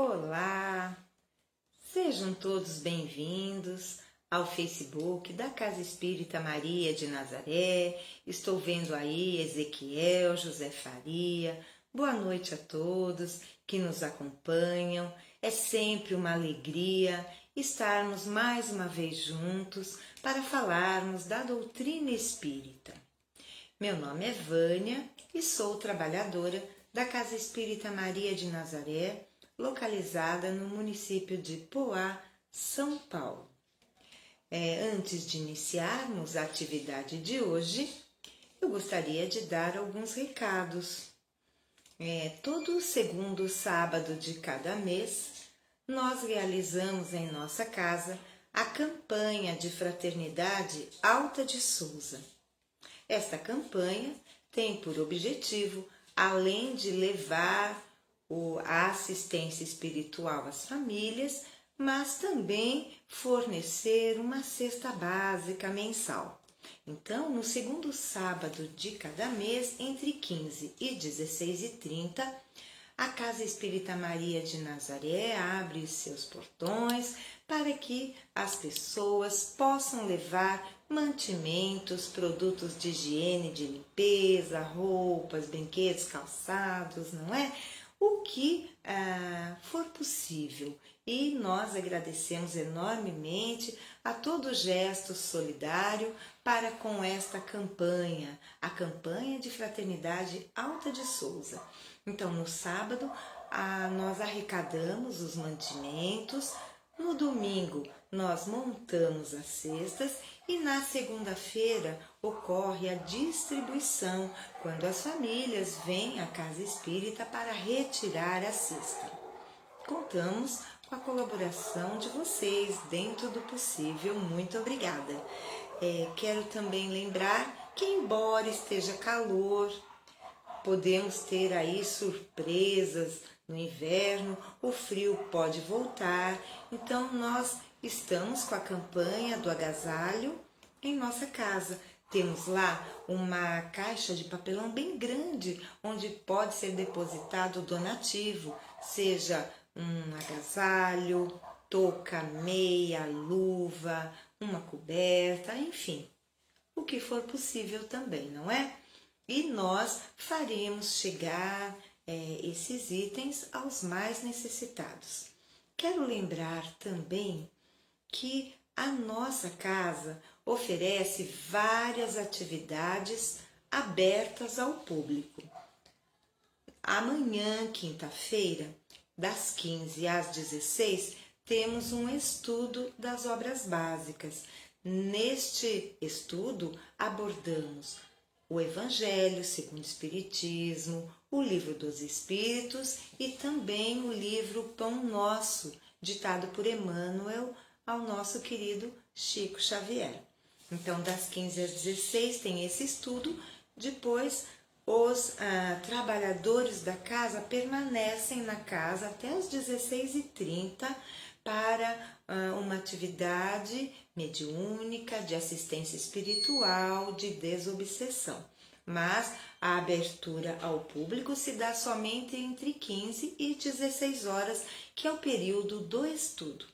Olá! Sejam todos bem-vindos ao Facebook da Casa Espírita Maria de Nazaré. Estou vendo aí Ezequiel, José Faria. Boa noite a todos que nos acompanham. É sempre uma alegria estarmos mais uma vez juntos para falarmos da doutrina espírita. Meu nome é Vânia e sou trabalhadora da Casa Espírita Maria de Nazaré, localizada no município de Poá, São Paulo. Antes de iniciarmos a atividade de hoje, eu gostaria de dar alguns recados. Todo segundo sábado de cada mês, nós realizamos em nossa casa a campanha de fraternidade Alta de Souza. Esta campanha tem por objetivo, além de levar a assistência espiritual às famílias, mas também fornecer uma cesta básica mensal. Então, no segundo sábado de cada mês, entre 15 e 16h30, a Casa Espírita Maria de Nazaré abre seus portões para que as pessoas possam levar mantimentos, produtos de higiene, de limpeza, roupas, brinquedos, calçados, não é? O que for possível. E nós agradecemos enormemente a todo gesto solidário para com esta campanha, a campanha de fraternidade Alta de Souza. Então, no sábado, nós arrecadamos os mantimentos, no domingo nós montamos as cestas e na segunda-feira ocorre a distribuição, quando as famílias vêm à Casa Espírita para retirar a cesta. Contamos com a colaboração de vocês dentro do possível. Muito obrigada. Quero também lembrar que, embora esteja calor, podemos ter aí surpresas no inverno, o frio pode voltar, então nós estamos com a campanha do agasalho em nossa casa. Temos lá uma caixa de papelão bem grande, onde pode ser depositado o donativo, seja um agasalho, touca, meia, luva, uma coberta, enfim, o que for possível também, não é? E nós faremos chegar esses itens aos mais necessitados. Quero lembrar também que a nossa casa oferece várias atividades abertas ao público. Amanhã, quinta-feira, das 15 às 16, temos um estudo das obras básicas. Neste estudo, abordamos o Evangelho segundo o Espiritismo, o Livro dos Espíritos e também o livro Pão Nosso, ditado por Emmanuel ao nosso querido Chico Xavier. Então, das 15 às 16 tem esse estudo, depois os trabalhadores da casa permanecem na casa até as 16h30 para uma atividade mediúnica, de assistência espiritual, de desobsessão. Mas a abertura ao público se dá somente entre 15 e 16 horas, que é o período do estudo.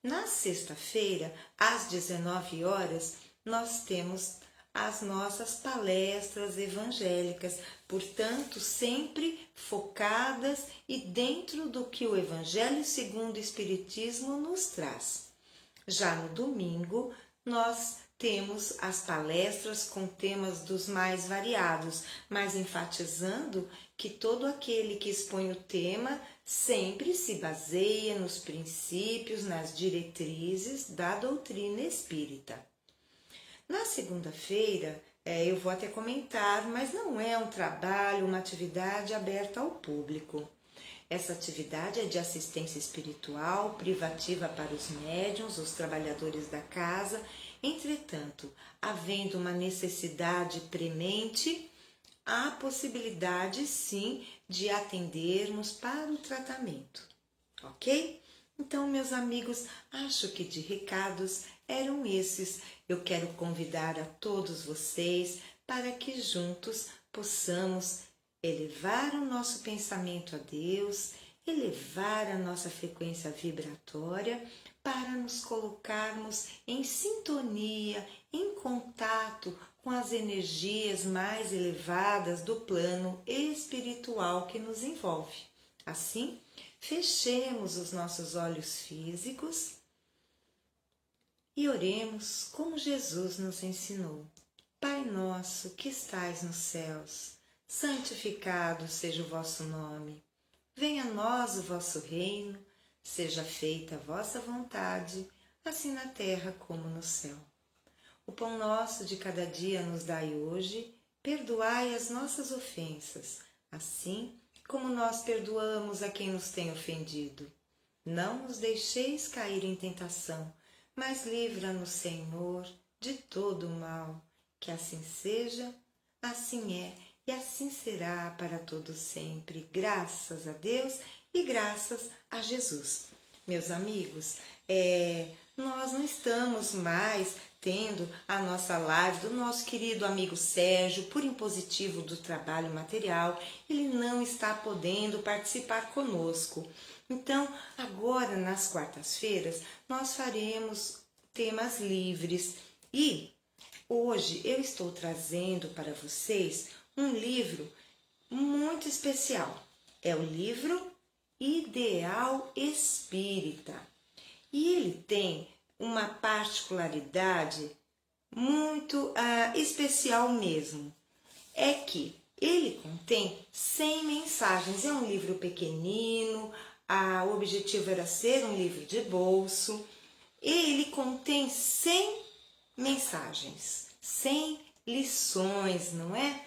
Na sexta-feira, às 19 horas, nós temos as nossas palestras evangélicas, portanto, sempre focadas e dentro do que o Evangelho segundo o Espiritismo nos traz. Já no domingo, nós temos as palestras com temas dos mais variados, mas enfatizando que todo aquele que expõe o tema sempre se baseia nos princípios, nas diretrizes da doutrina espírita. Na segunda-feira, eu vou até comentar, mas não é um trabalho, uma atividade aberta ao público. Essa atividade é de assistência espiritual, privativa para os médiuns, os trabalhadores da casa. Entretanto, havendo uma necessidade premente, há possibilidade sim de atendermos para o tratamento, ok? Então, meus amigos, acho que de recados eram esses. Eu quero convidar a todos vocês para que juntos possamos elevar o nosso pensamento a Deus elevar a nossa frequência vibratória para nos colocarmos em sintonia, em contato com as energias mais elevadas do plano espiritual que nos envolve. Assim, fechemos os nossos olhos físicos e oremos como Jesus nos ensinou. Pai nosso que estais nos céus, santificado seja o vosso nome. Venha a nós o vosso reino, seja feita a vossa vontade, assim na terra como no céu. O pão nosso de cada dia nos dai hoje, perdoai as nossas ofensas, assim como nós perdoamos a quem nos tem ofendido. Não nos deixeis cair em tentação, mas livra-nos, Senhor, de todo o mal. Que assim seja, assim é e assim será para todo sempre. Graças a Deus e graças a Jesus. Meus amigos, nós não estamos mais tendo a nossa live do nosso querido amigo Sérgio, por impositivo do trabalho material, ele não está podendo participar conosco. Então, agora nas quartas-feiras, nós faremos temas livres e hoje eu estou trazendo para vocês um livro muito especial. É o livro Ideal Espírita. E ele tem uma particularidade muito especial mesmo. É que ele contém 100 mensagens. É um livro pequenino, o objetivo era ser um livro de bolso. E ele contém 100 mensagens, 100 lições, não é?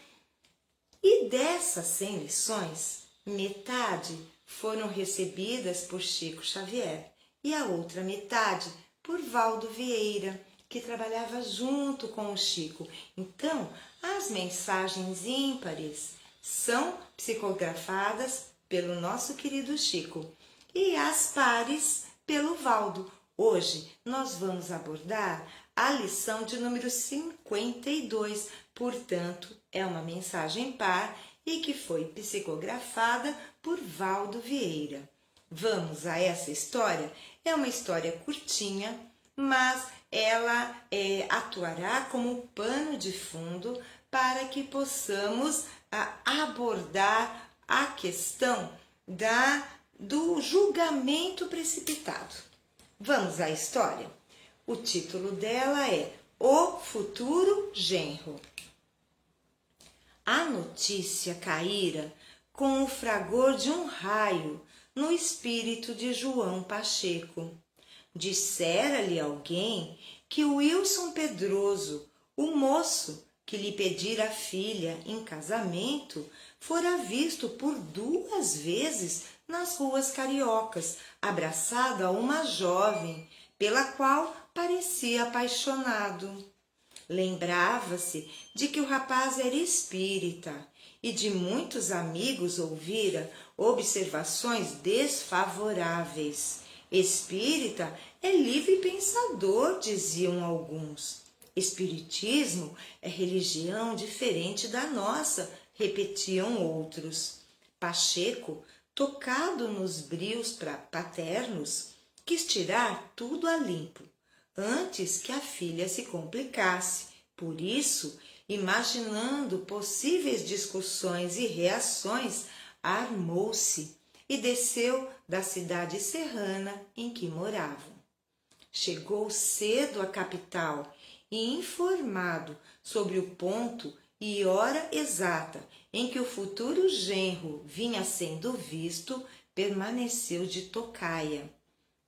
E dessas 100 lições, metade foram recebidas por Chico Xavier e a outra metade por Valdo Vieira, que trabalhava junto com o Chico. Então, as mensagens ímpares são psicografadas pelo nosso querido Chico e as pares pelo Valdo. Hoje nós vamos abordar a lição de número 52, portanto, é uma mensagem par e que foi psicografada por Valdo Vieira. Vamos a essa história? É uma história curtinha, mas ela atuará como pano de fundo para que possamos abordar a questão do julgamento precipitado. Vamos à história? O título dela é O Futuro Genro. A notícia caíra com o fragor de um raio no espírito de João Pacheco. Dissera-lhe alguém que Wilson Pedroso, o moço que lhe pedira a filha em casamento, fora visto por 2 vezes nas ruas cariocas, abraçado a uma jovem, pela qual parecia apaixonado. Lembrava-se de que o rapaz era espírita e de muitos amigos ouvira observações desfavoráveis. Espírita é livre pensador, diziam alguns. Espiritismo é religião diferente da nossa, repetiam outros. Pacheco, tocado nos brios paternos, quis tirar tudo a limpo, antes que a filha se complicasse. Por isso, imaginando possíveis discussões e reações, armou-se e desceu da cidade serrana em que moravam. Chegou cedo à capital e, informado sobre o ponto e hora exata em que o futuro genro vinha sendo visto, permaneceu de tocaia.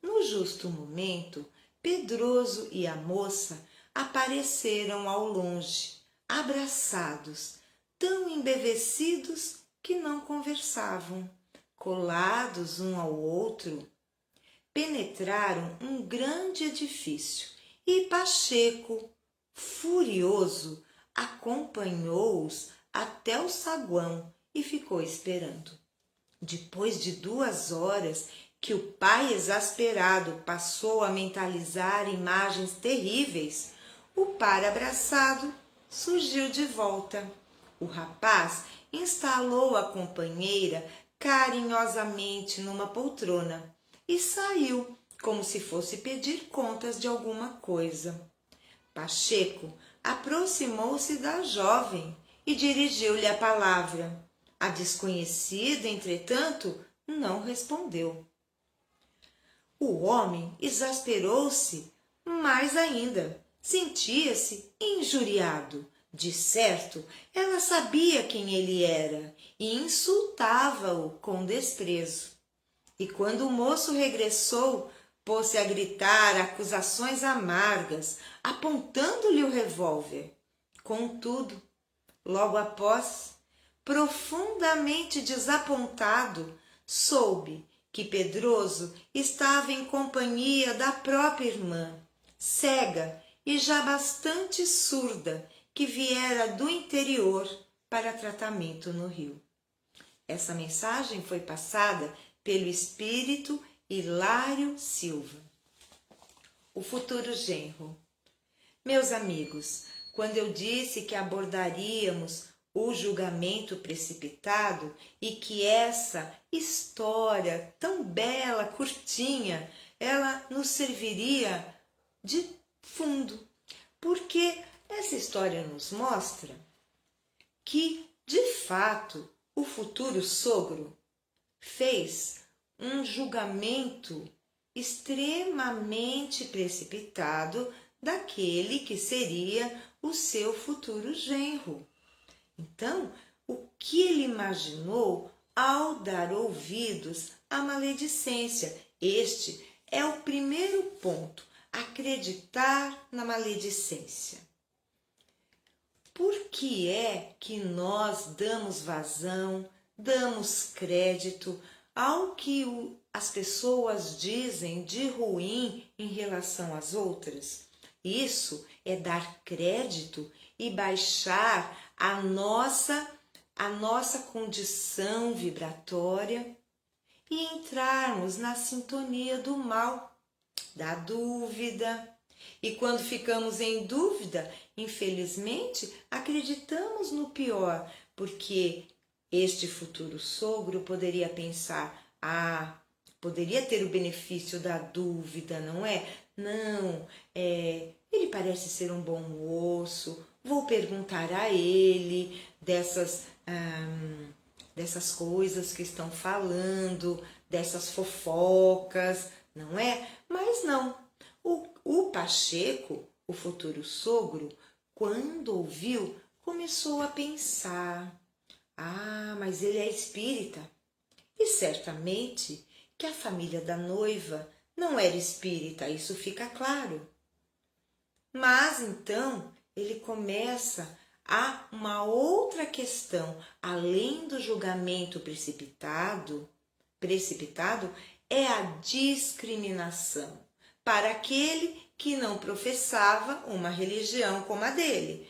No justo momento, Pedroso e a moça apareceram ao longe, abraçados, tão embevecidos que não conversavam, colados um ao outro. Penetraram um grande edifício e Pacheco, furioso, acompanhou-os até o saguão e ficou esperando. Depois de 2 horas que o pai exasperado passou a mentalizar imagens terríveis, o par abraçado surgiu de volta. O rapaz instalou a companheira carinhosamente numa poltrona e saiu, como se fosse pedir contas de alguma coisa. Pacheco aproximou-se da jovem e dirigiu-lhe a palavra. A desconhecida, entretanto, não respondeu. O homem exasperou-se mais ainda. Sentia-se injuriado. De certo, ela sabia quem ele era e insultava-o com desprezo. E quando o moço regressou, pôs-se a gritar acusações amargas, apontando-lhe o revólver. Contudo, logo após, profundamente desapontado, soube que Pedroso estava em companhia da própria irmã, cega e já bastante surda, que viera do interior para tratamento no Rio. Essa mensagem foi passada pelo espírito Hilário Silva. O futuro genro. Meus amigos, quando eu disse que abordaríamos o julgamento precipitado e que essa história tão bela, curtinha, ela nos serviria de fundo, porque essa história nos mostra que, de fato, o futuro sogro fez um julgamento extremamente precipitado daquele que seria o seu futuro genro. Então, o que ele imaginou ao dar ouvidos à maledicência? Este é o primeiro ponto, acreditar na maledicência. Por que é que nós damos vazão, damos crédito ao que as pessoas dizem de ruim em relação às outras? Isso é dar crédito e baixar a nossa condição vibratória e entrarmos na sintonia do mal, da dúvida. E quando ficamos em dúvida, infelizmente, acreditamos no pior, porque este futuro sogro poderia pensar, poderia ter o benefício da dúvida, não é? Não, ele parece ser um bom moço, vou perguntar a ele dessas coisas que estão falando, dessas fofocas, não é? Mas não, o Pacheco, o futuro sogro, quando ouviu, começou a pensar, mas ele é espírita, e certamente que a família da noiva não era espírita, isso fica claro. Mas então ele começa a uma outra questão, além do julgamento precipitado é a discriminação para aquele que não professava uma religião como a dele.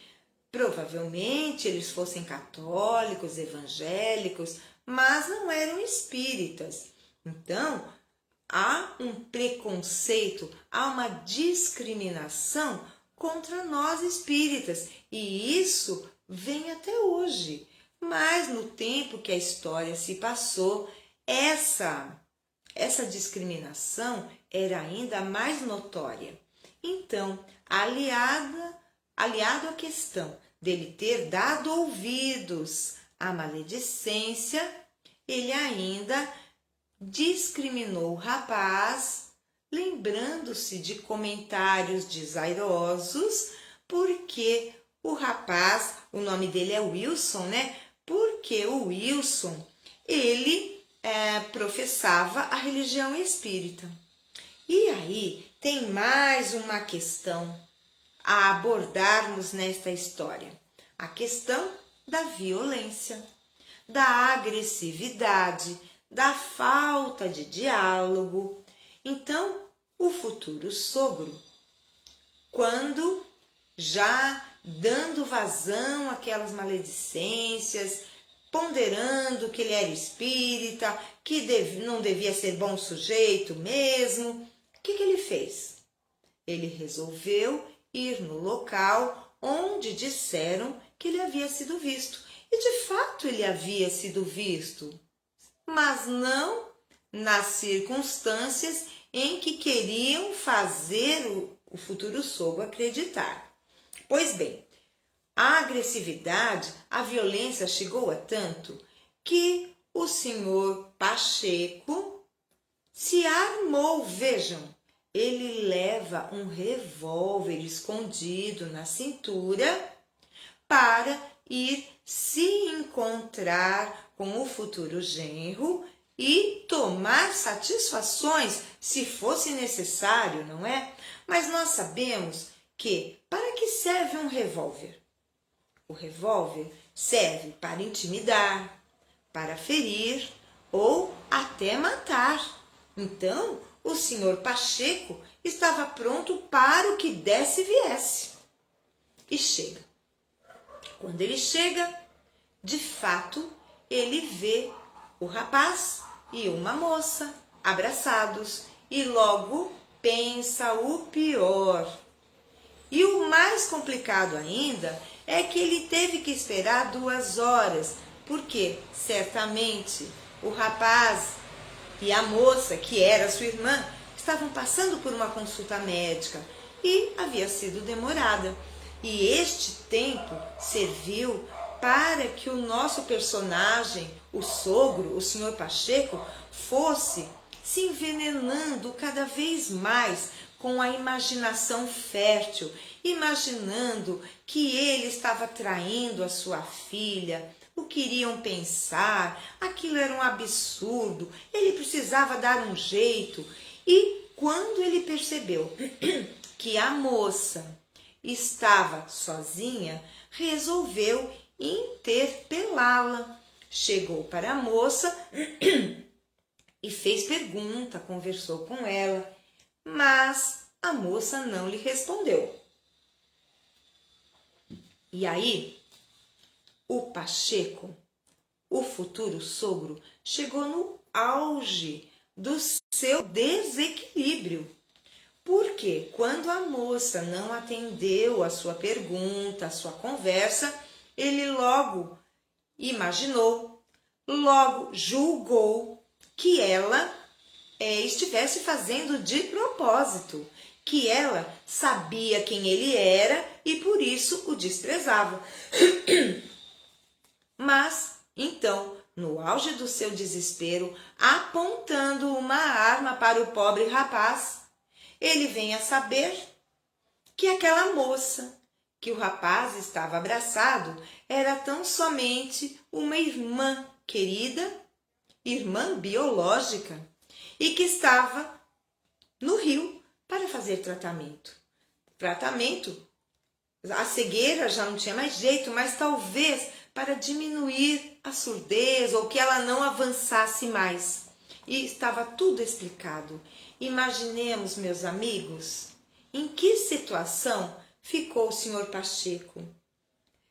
Provavelmente eles fossem católicos, evangélicos, mas não eram espíritas. Então, há um preconceito, há uma discriminação contra nós espíritas, e isso vem até hoje. Mas no tempo que a história se passou, essa discriminação era ainda mais notória. Então, aliado à questão dele ter dado ouvidos à maledicência, ele ainda discriminou o rapaz, lembrando-se de comentários desairosos, porque o rapaz, o nome dele é Wilson, né? Porque o Wilson, ele professava a religião espírita. E aí tem mais uma questão a abordarmos nesta história, a questão da violência, da agressividade, da falta de diálogo. Então, o futuro sogro, quando já dando vazão àquelas maledicências, ponderando que ele era espírita, que não devia ser bom sujeito mesmo, o que ele fez? Ele resolveu ir no local onde disseram que ele havia sido visto. E de fato ele havia sido visto. mas não nas circunstâncias em que queriam fazer o futuro sogro acreditar. Pois bem, a agressividade, a violência chegou a tanto que o senhor Pacheco se armou. Vejam, ele leva um revólver escondido na cintura para ir se encontrar com o futuro genro e tomar satisfações se fosse necessário, não é? Mas nós sabemos que para que serve um revólver? O revólver serve para intimidar, para ferir ou até matar. Então, o senhor Pacheco estava pronto para o que desse e viesse. E chega. Quando ele chega, de fato, ele vê o rapaz e uma moça abraçados e logo pensa o pior. E o mais complicado ainda é que ele teve que esperar 2 horas, porque certamente o rapaz e a moça, que era sua irmã, estavam passando por uma consulta médica e havia sido demorada. E este tempo serviu para que o nosso personagem, o sogro, o senhor Pacheco, fosse se envenenando cada vez mais com a imaginação fértil, imaginando que ele estava traindo a sua filha. O que iriam pensar? Aquilo era um absurdo, ele precisava dar um jeito. E quando ele percebeu que a moça estava sozinha, resolveu interpelá-la. Chegou para a moça e fez pergunta, conversou com ela, mas a moça não lhe respondeu. E aí, o Pacheco, o futuro sogro, chegou no auge do seu desequilíbrio. Porque quando a moça não atendeu a sua pergunta, a sua conversa, ele logo imaginou, logo julgou que ela estivesse fazendo de propósito, que ela sabia quem ele era e por isso o desprezava. Mas, então, no auge do seu desespero, apontando uma arma para o pobre rapaz, ele vem a saber que aquela moça que o rapaz estava abraçado era tão somente uma irmã querida, irmã biológica, e que estava no Rio para fazer tratamento. A cegueira já não tinha mais jeito, mas talvez para diminuir a surdez ou que ela não avançasse mais. E estava tudo explicado. Imaginemos, meus amigos, em que situação ficou o senhor Pacheco.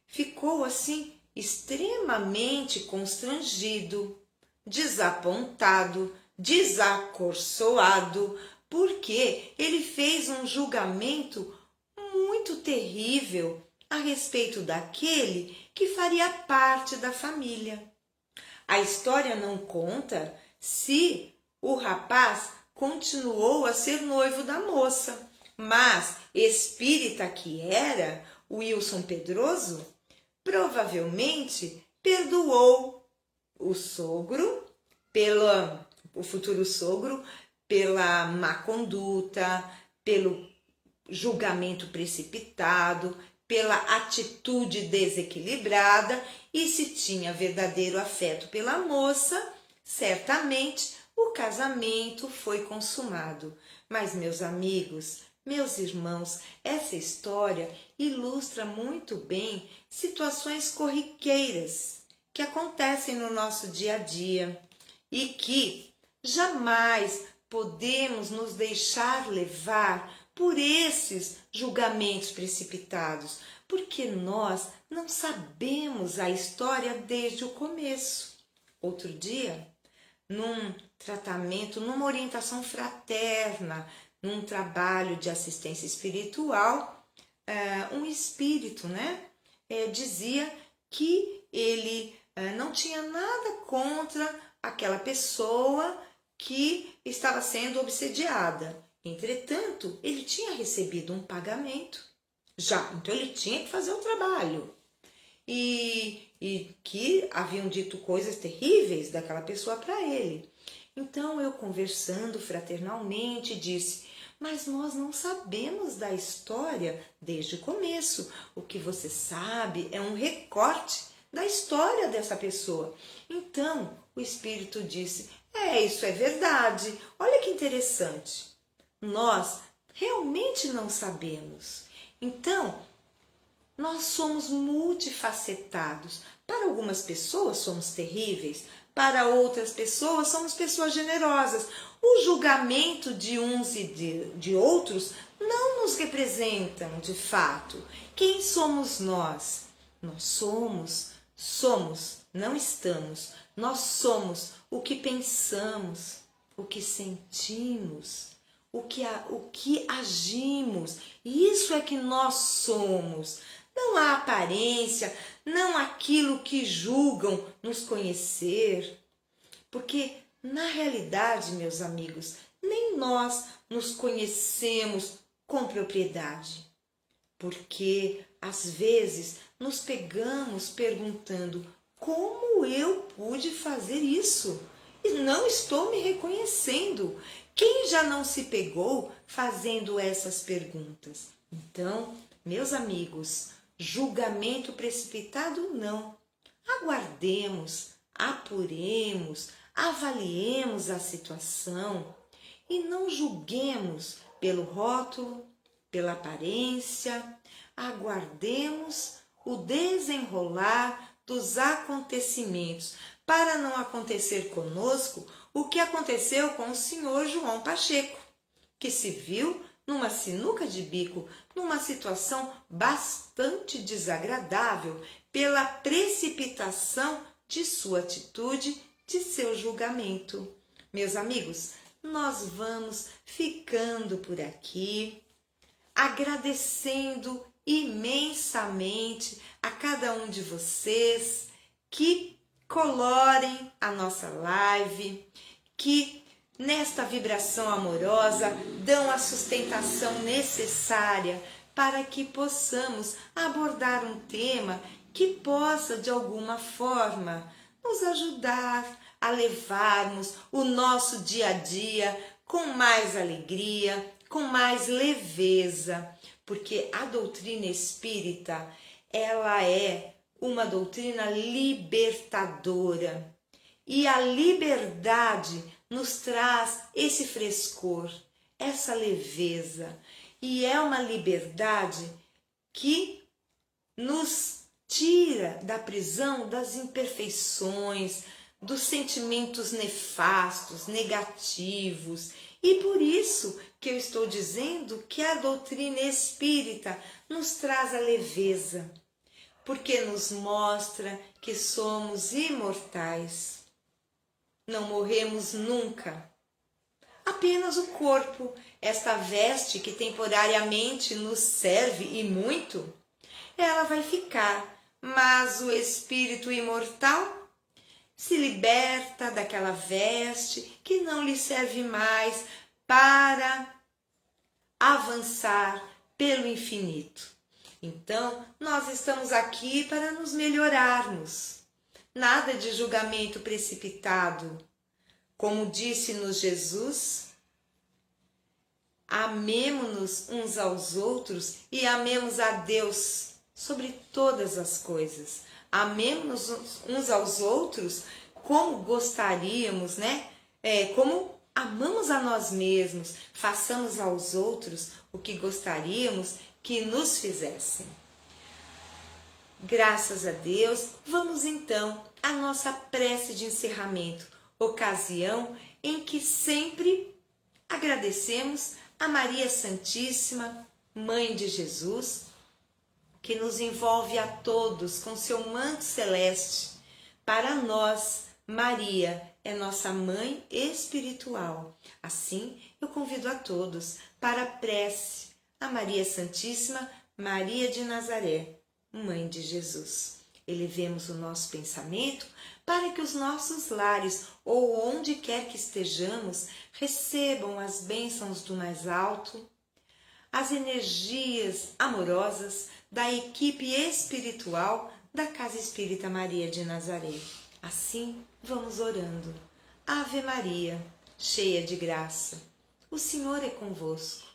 Ficou assim extremamente constrangido, desapontado, desacorçoado, porque ele fez um julgamento muito terrível a respeito daquele que faria parte da família. A história não conta se o rapaz continuou a ser noivo da moça, mas espírita que era, o Wilson Pedroso, provavelmente perdoou o sogro, o futuro sogro, pela má conduta, pelo julgamento precipitado, pela atitude desequilibrada, e se tinha verdadeiro afeto pela moça, certamente o casamento foi consumado. Mas, meus amigos, meus irmãos, essa história ilustra muito bem situações corriqueiras que acontecem no nosso dia a dia e que jamais podemos nos deixar levar por esses julgamentos precipitados, porque nós não sabemos a história desde o começo. Outro dia, num tratamento, numa orientação fraterna, num trabalho de assistência espiritual, um espírito, dizia que ele não tinha nada contra aquela pessoa que estava sendo obsediada. Entretanto, ele tinha recebido um pagamento já, então ele tinha que fazer o trabalho. E que haviam dito coisas terríveis daquela pessoa para ele. Então eu, conversando fraternalmente, disse: mas nós não sabemos da história desde o começo. O que você sabe é um recorte da história dessa pessoa. Então o Espírito disse: isso é verdade. Olha que interessante. Nós realmente não sabemos. Então, nós somos multifacetados. Para algumas pessoas somos terríveis, para outras pessoas somos pessoas generosas. O julgamento de uns e de outros não nos representam de fato. Quem somos nós? Nós somos, não estamos. Nós somos o que pensamos, o que sentimos, o que agimos. Isso é que nós somos. Não a aparência, não aquilo que julgam nos conhecer. Porque, na realidade, meus amigos, nem nós nos conhecemos com propriedade. Porque, às vezes, nos pegamos perguntando: como eu pude fazer isso? E não estou me reconhecendo. Quem já não se pegou fazendo essas perguntas? Então, meus amigos, julgamento precipitado não. Aguardemos, apuremos, avaliemos a situação e não julguemos pelo rótulo, pela aparência. Aguardemos o desenrolar dos acontecimentos para não acontecer conosco o que aconteceu com o senhor João Pacheco, que se viu numa sinuca de bico, numa situação bastante desagradável pela precipitação de sua atitude, de seu julgamento. Meus amigos, nós vamos ficando por aqui, agradecendo imensamente a cada um de vocês que colorem a nossa live, que nesta vibração amorosa dão a sustentação necessária para que possamos abordar um tema que possa, de alguma forma, nos ajudar a levarmos o nosso dia a dia com mais alegria, com mais leveza, porque a doutrina espírita, ela é uma doutrina libertadora. E a liberdade nos traz esse frescor, essa leveza. E é uma liberdade que nos tira da prisão das imperfeições, dos sentimentos nefastos, negativos. E por isso que eu estou dizendo que a doutrina espírita nos traz a leveza, porque nos mostra que somos imortais. Não morremos nunca. Apenas o corpo, esta veste que temporariamente nos serve e muito, ela vai ficar, mas o espírito imortal se liberta daquela veste que não lhe serve mais para avançar pelo infinito. Então, nós estamos aqui para nos melhorarmos. Nada de julgamento precipitado. Como disse-nos Jesus, amemo-nos uns aos outros e amemos a Deus sobre todas as coisas. Amemos-nos uns aos outros como gostaríamos, né? Como amamos a nós mesmos. Façamos aos outros o que gostaríamos que nos fizessem. Graças a Deus, vamos então à nossa prece de encerramento, ocasião em que sempre agradecemos a Maria Santíssima, Mãe de Jesus, que nos envolve a todos com seu manto celeste. Para nós, Maria é nossa mãe espiritual. Assim, eu convido a todos para a prece a Maria Santíssima, Maria de Nazaré, Mãe de Jesus. Elevemos o nosso pensamento para que os nossos lares, ou onde quer que estejamos, recebam as bênçãos do mais alto, as energias amorosas da equipe espiritual da Casa Espírita Maria de Nazaré. Assim, vamos orando. Ave Maria, cheia de graça, o Senhor é convosco.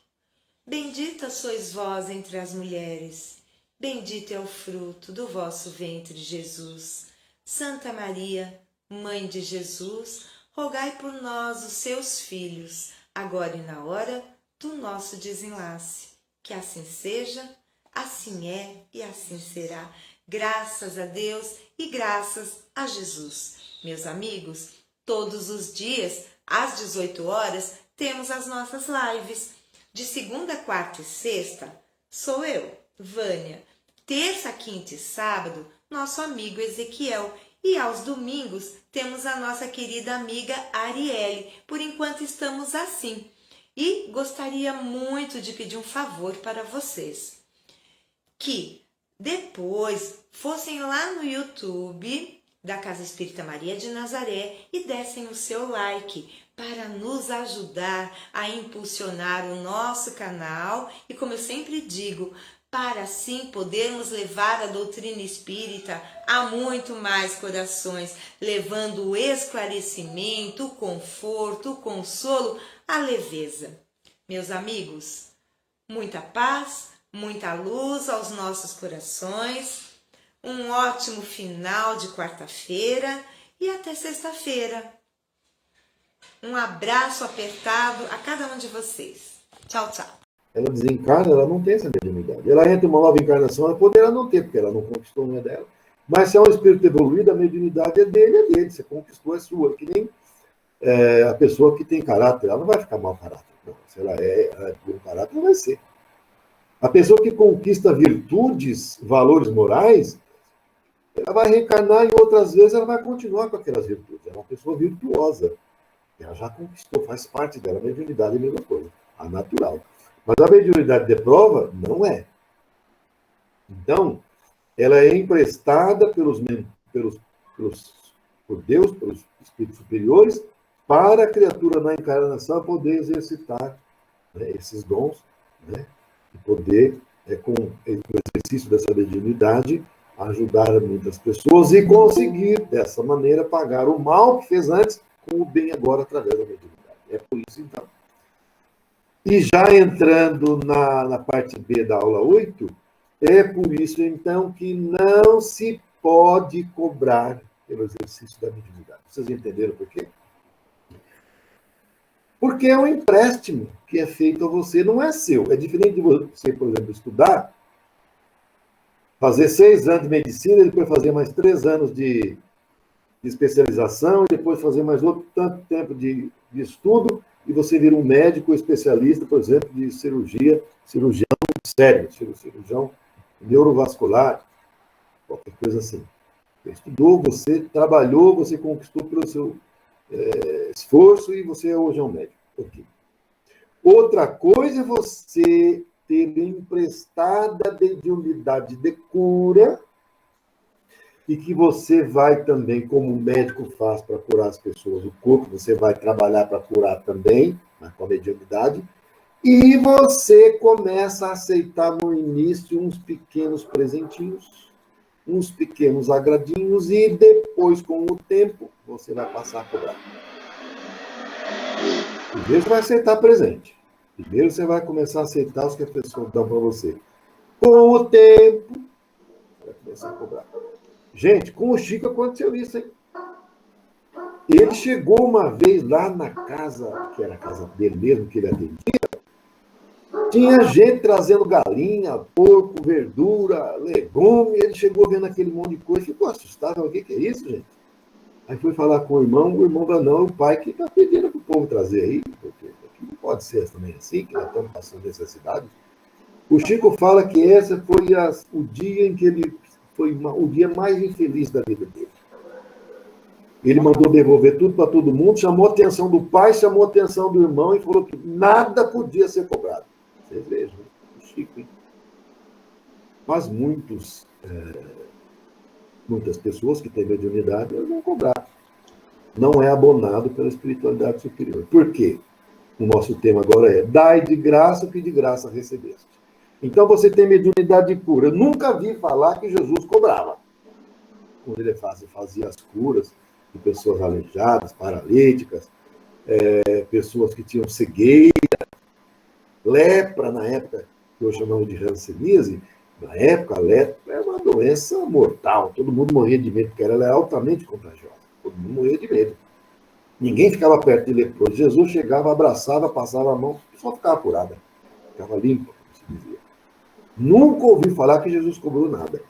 Bendita sois vós entre as mulheres, bendito é o fruto do vosso ventre, Jesus. Santa Maria, Mãe de Jesus, rogai por nós, os seus filhos, agora e na hora do nosso desenlace. Que assim seja, assim é e assim será. Graças a Deus e graças a Jesus. Meus amigos, todos os dias, às 18 horas, temos as nossas lives. De segunda, quarta e sexta, sou eu, Vânia. Terça, quinta e sábado, nosso amigo Ezequiel. E aos domingos, temos a nossa querida amiga Arielle. Por enquanto, estamos assim. E gostaria muito de pedir um favor para vocês. Que depois fossem lá no YouTube da Casa Espírita Maria de Nazaré e dessem o seu like para nos ajudar a impulsionar o nosso canal e, como eu sempre digo, para assim podermos levar a doutrina espírita a muito mais corações, levando o esclarecimento, o conforto, o consolo, a leveza. Meus amigos, muita paz, muita luz aos nossos corações, um ótimo final de quarta-feira e até sexta-feira. Um abraço apertado a cada um de vocês. Tchau, tchau. Ela desencarna, ela não tem essa mediunidade. Ela entra em uma nova encarnação, ela poderá não ter, porque ela não conquistou, não é dela. Mas se é um espírito evoluído, a mediunidade é dele. Você conquistou, é sua. Que nem a pessoa que tem caráter, ela não vai ficar mau caráter. Não. Se ela é bom caráter, não vai ser. A pessoa que conquista virtudes, valores morais, ela vai reencarnar e outras vezes ela vai continuar com aquelas virtudes. É uma pessoa virtuosa. Ela já conquistou, faz parte dela. A mediunidade é a mesma coisa, a natural. Mas a mediunidade de prova não é. Então, ela é emprestada por Deus, pelos espíritos superiores, para a criatura na encarnação poder exercitar, né, esses dons, né, e poder, com o exercício dessa mediunidade, ajudar muitas pessoas e conseguir, dessa maneira, pagar o mal que fez antes com o bem agora através da mediunidade. É por isso, então. E já entrando na parte B da aula 8, é por isso, então, que não se pode cobrar pelo exercício da mediunidade. Vocês entenderam por quê? Porque é um empréstimo que é feito a você, não é seu. É diferente de você, por exemplo, estudar, fazer 6 anos de medicina, depois fazer mais 3 anos de especialização, e depois fazer mais outro tanto tempo de estudo, e você vira um médico especialista, por exemplo, de cirurgião sério, cirurgião neurovascular, qualquer coisa assim. Você estudou, você trabalhou, você conquistou pelo seu esforço e você hoje é um médico. Okay. Outra coisa é você ter emprestada mediunidade de cura e que você vai também, como o médico faz para curar as pessoas, o corpo, você vai trabalhar para curar também, né, com a mediunidade, e você começa a aceitar no início uns pequenos presentinhos, uns pequenos agradinhos, e depois, com o tempo, você vai passar a cobrar. Primeiro você vai aceitar presente. Primeiro você vai começar a aceitar os que as pessoas dão para você. Com o tempo, você vai começar a cobrar. Gente, com o Chico aconteceu isso, hein? Ele chegou uma vez lá na casa, que era a casa dele mesmo, que ele atendia, tinha gente trazendo galinha, porco, verdura, legume, ele chegou vendo aquele monte de coisa, ficou assustado, o que é isso, gente? Aí foi falar com o irmão falou, não, o pai que está pedindo para o povo trazer aí, porque aqui não pode ser também assim, que nós estamos passando necessidade. O Chico fala que esse foi o dia em que ele foi o dia mais infeliz da vida dele. Ele mandou devolver tudo para todo mundo, chamou a atenção do pai, chamou a atenção do irmão e falou que nada podia ser cobrado. Vocês vejam, o Chico, hein? Mas muitos Muitas pessoas que têm mediunidade, elas vão cobrar. Não é abonado pela espiritualidade superior. Por quê? O nosso tema agora é: dai de graça o que de graça recebeste. Então você tem mediunidade pura. Eu nunca vi falar que Jesus cobrava. Quando ele fazia as curas de pessoas aleijadas, paralíticas, pessoas que tinham cegueira, lepra, na época, que eu chamava de hanseníase. Na época, a lepra era uma doença mortal. Todo mundo morria de medo, porque ela é altamente contagiosa. Todo mundo morria de medo. Ninguém ficava perto de leproso. Jesus chegava, abraçava, passava a mão, só ficava curada. Ficava limpa, como se dizia. Nunca ouvi falar que Jesus cobrou nada.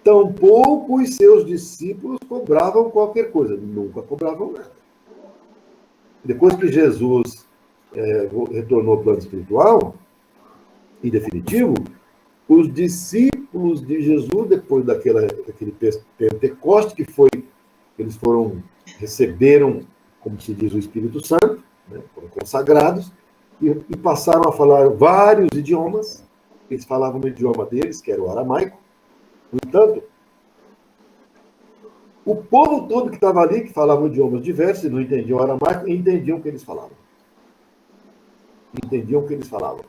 Tampouco os seus discípulos cobravam qualquer coisa. Nunca cobravam nada. Depois que Jesus retornou ao plano espiritual, em definitivo, os discípulos de Jesus, depois daquele Pentecoste, eles receberam, como se diz, o Espírito Santo, né, foram consagrados, e passaram a falar vários idiomas. Eles falavam no idioma deles, que era o aramaico. No entanto, o povo todo que estava ali, que falava idiomas diversos, e não entendiam o aramaico, entendiam o que eles falavam. Entendiam o que eles falavam.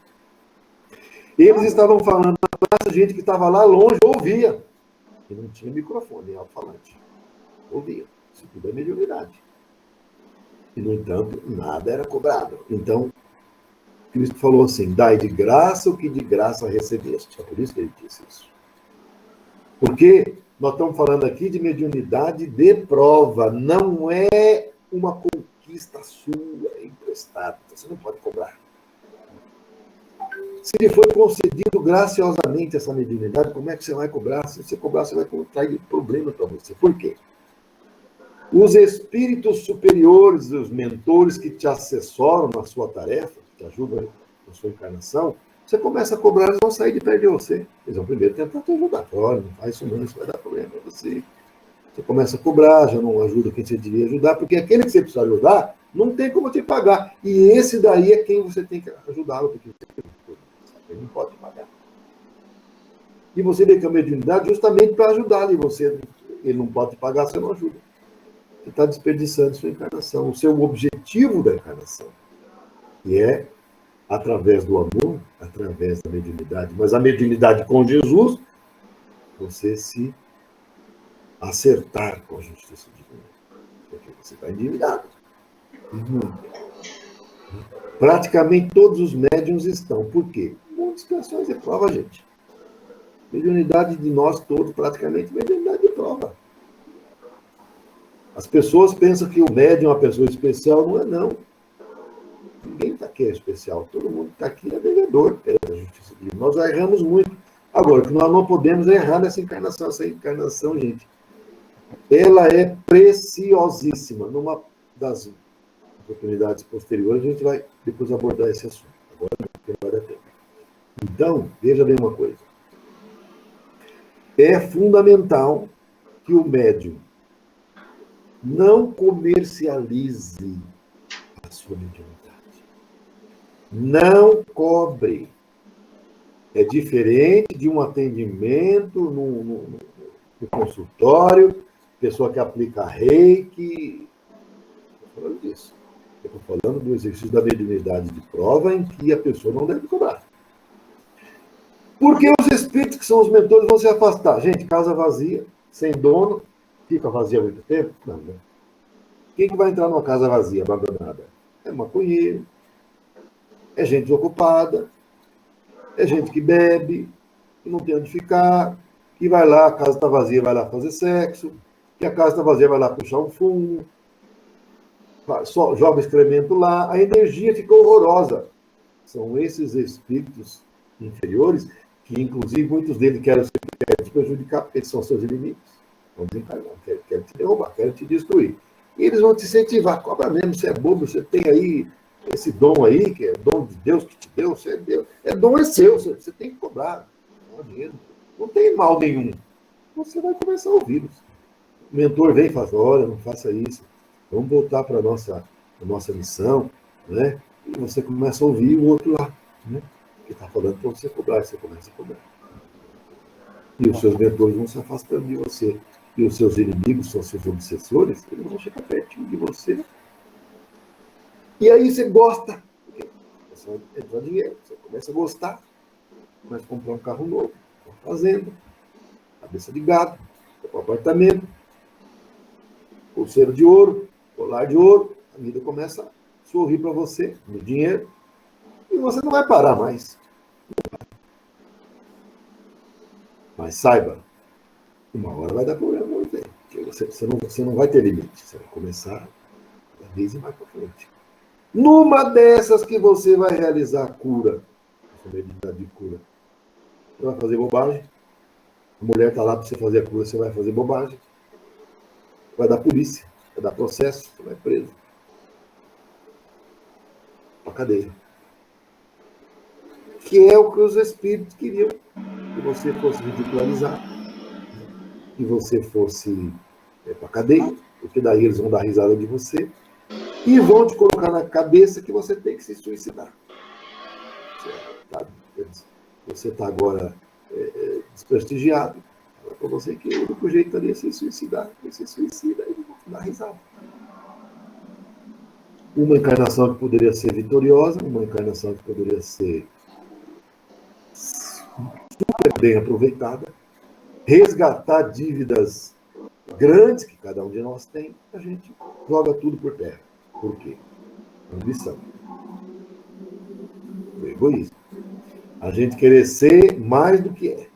Eles estavam falando, a gente que estava lá longe ouvia. E não tinha microfone, nem alto-falante. Ouvia. Isso tudo é mediunidade. E, no entanto, nada era cobrado. Então, Cristo falou assim: dai de graça o que de graça recebeste. É por isso que ele disse isso. Porque nós estamos falando aqui de mediunidade de prova. Não é uma conquista sua emprestada. Você não pode cobrar. Se lhe foi concedido graciosamente essa mediunidade, como é que você vai cobrar? Se você cobrar, você vai trazer problema para você. Por quê? Os espíritos superiores, os mentores que te assessoram na sua tarefa, que te ajudam na sua encarnação, você começa a cobrar, eles vão sair de perto de você. Eles vão primeiro tentar te ajudar. Olha, não faz isso não, isso vai dar problema para você. Você começa a cobrar, já não ajuda quem você devia ajudar, porque aquele que você precisa ajudar não tem como te pagar. E esse daí é quem você tem que ajudar, porque ele não pode pagar. E você vê que a mediunidade justamente para ajudar, e ele não pode pagar, você não ajuda. Você está desperdiçando sua encarnação, o seu objetivo da encarnação, que é, através do amor, através da mediunidade, mas a mediunidade com Jesus, você se acertar com a justiça divina, porque você está endividado. Praticamente todos os médiuns estão. Por quê? Muitas questões de prova, gente. Mediunidade de nós todos, praticamente, mediunidade de prova. As pessoas pensam que o médium é uma pessoa especial. Não é, não. Ninguém está aqui é especial. Todo mundo que está aqui é devedor perante a justiça divina. Nós já erramos muito. Agora, o que nós não podemos é errar nessa encarnação. Essa encarnação, gente, ela é preciosíssima. Numa das oportunidades posteriores, a gente vai depois abordar esse assunto. Agora não vai dar tempo. Então, veja bem uma coisa. É fundamental que o médium não comercialize a sua mediunidade. Não cobre. É diferente de um atendimento no consultório, pessoa que aplica reiki. Estou falando disso. Eu estou falando do exercício da mediunidade de prova em que a pessoa não deve cobrar. Porque os espíritos que são os mentores vão se afastar. Gente, casa vazia, sem dono, fica vazia há muito tempo? Não, né? Quem que vai entrar numa casa vazia, abandonada? É maconheiro, é gente desocupada, é gente que bebe, que não tem onde ficar, que vai lá, a casa está vazia, vai lá fazer sexo, que a casa está vazia, vai lá puxar um fumo, só joga excremento lá, a energia fica horrorosa. São esses espíritos inferiores que, inclusive, muitos deles querem te prejudicar, porque eles são seus inimigos. Vão desencarnar, querem te derrubar, querem te destruir. E eles vão te incentivar. Cobra mesmo, você é bobo, você tem aí esse dom aí, que é dom de Deus que te deu, você é Deus. Dom é seu, você tem que cobrar. Não tem mal nenhum. Você vai começar a ouvi-los. O mentor vem e fala, olha, não faça isso. Vamos voltar para a nossa missão, né? E você começa a ouvir o outro lá, né? Que está falando para você cobrar, e você começa a cobrar. E os seus mentores vão se afastando de você. e os seus inimigos são seus obsessores, eles vão chegar pertinho de você. E aí você gosta. Começa a entrar dinheiro, você começa a gostar, começa a comprar um carro novo, uma fazenda, cabeça de gado, um apartamento, pulseira de ouro, colar de ouro, a vida começa a sorrir para você, no dinheiro, e você não vai parar mais. Mas saiba, uma hora vai dar problema muito bem. Você não vai ter limite, você vai começar cada vez mais para frente. Numa dessas que você vai realizar a cura, a medida de cura, você vai fazer bobagem, a mulher está lá para você fazer a cura, você vai fazer bobagem, vai dar polícia, vai dar processo, você vai preso. Para cadeia. Que é o que os espíritos queriam, que você fosse ridicularizado, que você fosse para cadeia, porque daí eles vão dar risada de você, e vão te colocar na cabeça que você tem que se suicidar. Você está agora desprestigiado. Fala para você que o único jeito ali é se suicidar. Você se suicida e vão te dar risada. Uma encarnação que poderia ser vitoriosa, uma encarnação que poderia ser super bem aproveitada, resgatar dívidas grandes que cada um de nós tem, a gente joga tudo por terra. Por quê? Ambição. O egoísmo. A gente querer ser mais do que é.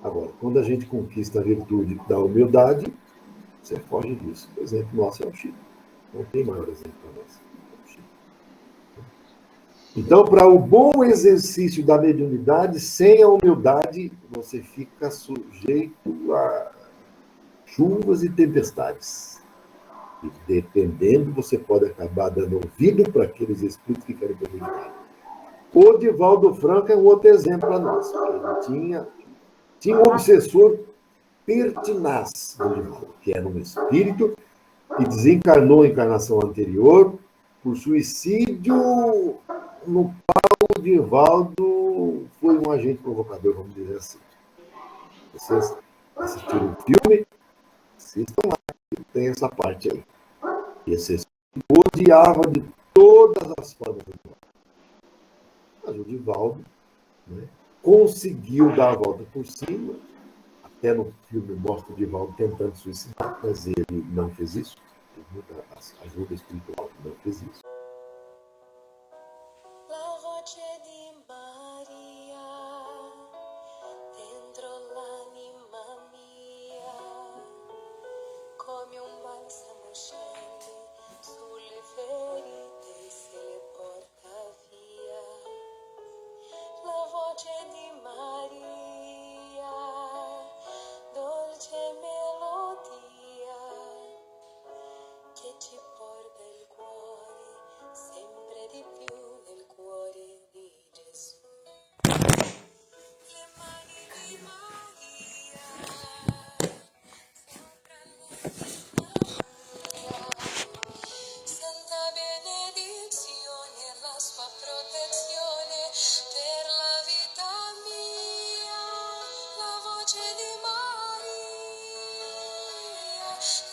Agora, quando a gente conquista a virtude da humildade, você foge disso. O exemplo nosso é o Chico. Não tem maior exemplo para nós. Então, para o bom exercício da mediunidade, sem a humildade, você fica sujeito a chuvas e tempestades. E, dependendo, você pode acabar dando ouvido para aqueles espíritos que querem prejudicar. O Divaldo Franco é um outro exemplo para nós. Ele tinha um obsessor pertinaz do Divaldo, que era um espírito que desencarnou a encarnação anterior por suicídio, no qual o Divaldo foi um agente provocador, vamos dizer assim. Vocês assistiram o filme, assistam lá, tem essa parte aí. E esse espírito odiava de todas as formas do Divaldo. Mas o Divaldo, né, conseguiu dar a volta por cima. Até no filme mostra o Divaldo tentando suicidar, mas ele não fez isso. Muita ajuda espiritual, não fez isso. La voce di Maria dentro l'anima mia, come un balsamo scende sulle ferite e se le porta via. La voce di Maria, dolce melodia, che ci porta il cuore sempre di più del cuore di Gesù. Le mani di Maria sopra l'anima mia, santa benedizione e la sua protezione per la vita mia. La voce di Maria,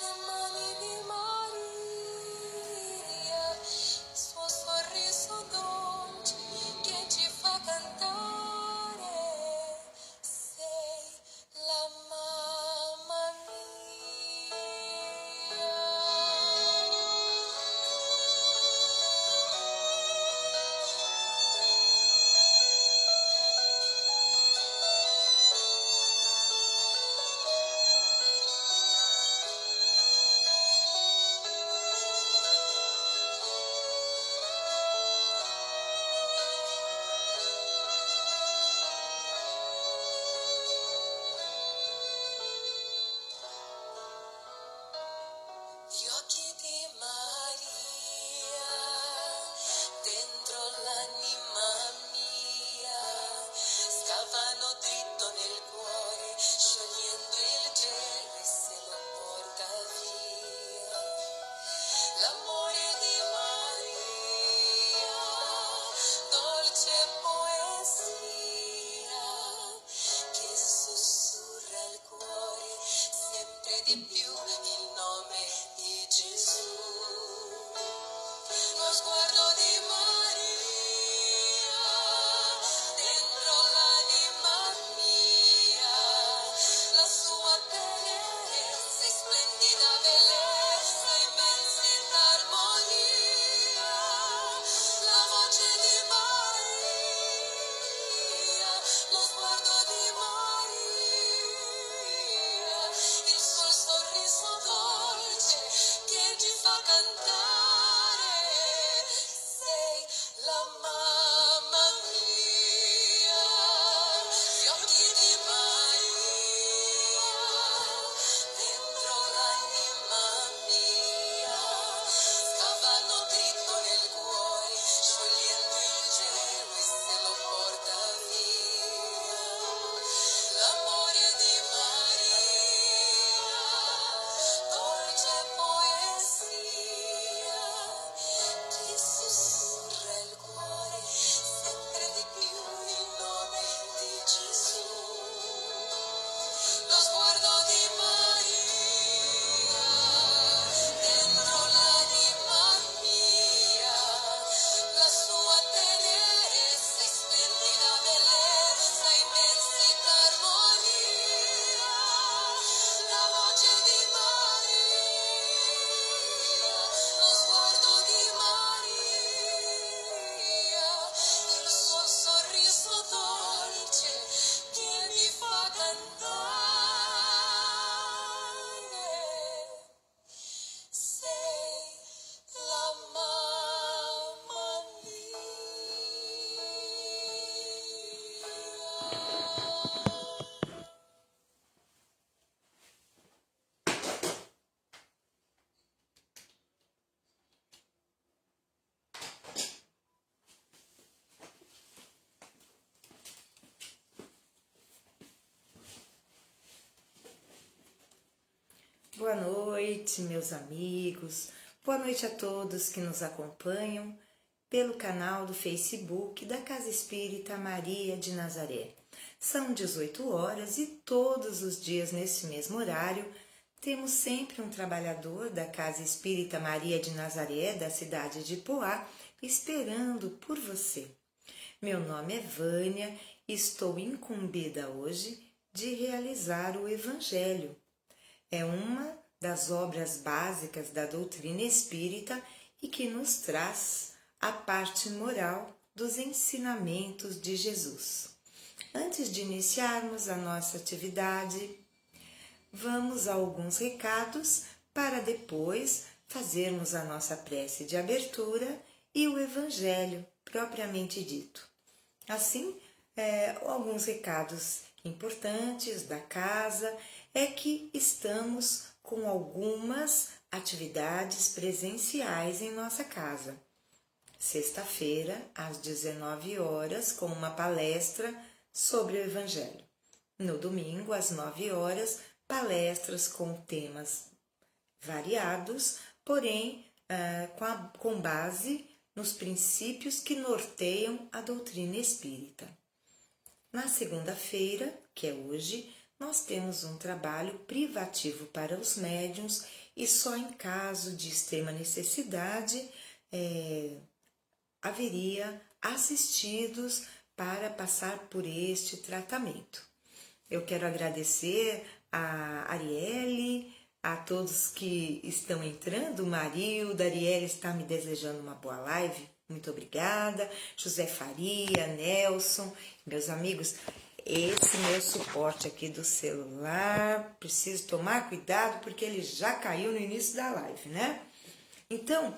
le mani di Maria, il suo sorriso dolce che ci fa cantare. Sei la mamma mia. Boa noite, meus amigos. Boa noite a todos que nos acompanham pelo canal do Facebook da Casa Espírita Maria de Nazaré. São 18 horas e todos os dias nesse mesmo horário temos sempre um trabalhador da Casa Espírita Maria de Nazaré, da cidade de Poá, esperando por você. Meu nome é Vânia e estou incumbida hoje de realizar o Evangelho. É uma das obras básicas da doutrina espírita e que nos traz a parte moral dos ensinamentos de Jesus. Antes de iniciarmos a nossa atividade, vamos a alguns recados para depois fazermos a nossa prece de abertura e o Evangelho propriamente dito. Assim, alguns recados importantes da casa é que estamos com algumas atividades presenciais em nossa casa. Sexta-feira, às 19 horas, com uma palestra sobre o Evangelho. No domingo, às 9 horas, palestras com temas variados, porém com base nos princípios que norteiam a doutrina espírita. Na segunda-feira, que é hoje, nós temos um trabalho privativo para os médiuns e só em caso de extrema necessidade haveria assistidos para passar por este tratamento. Eu quero agradecer a Arielle, a todos que estão entrando. Marilda, Arielle está me desejando uma boa live. Muito obrigada. José Faria, Nelson, meus amigos, esse meu suporte aqui do celular, preciso tomar cuidado porque ele já caiu no início da live, né? Então,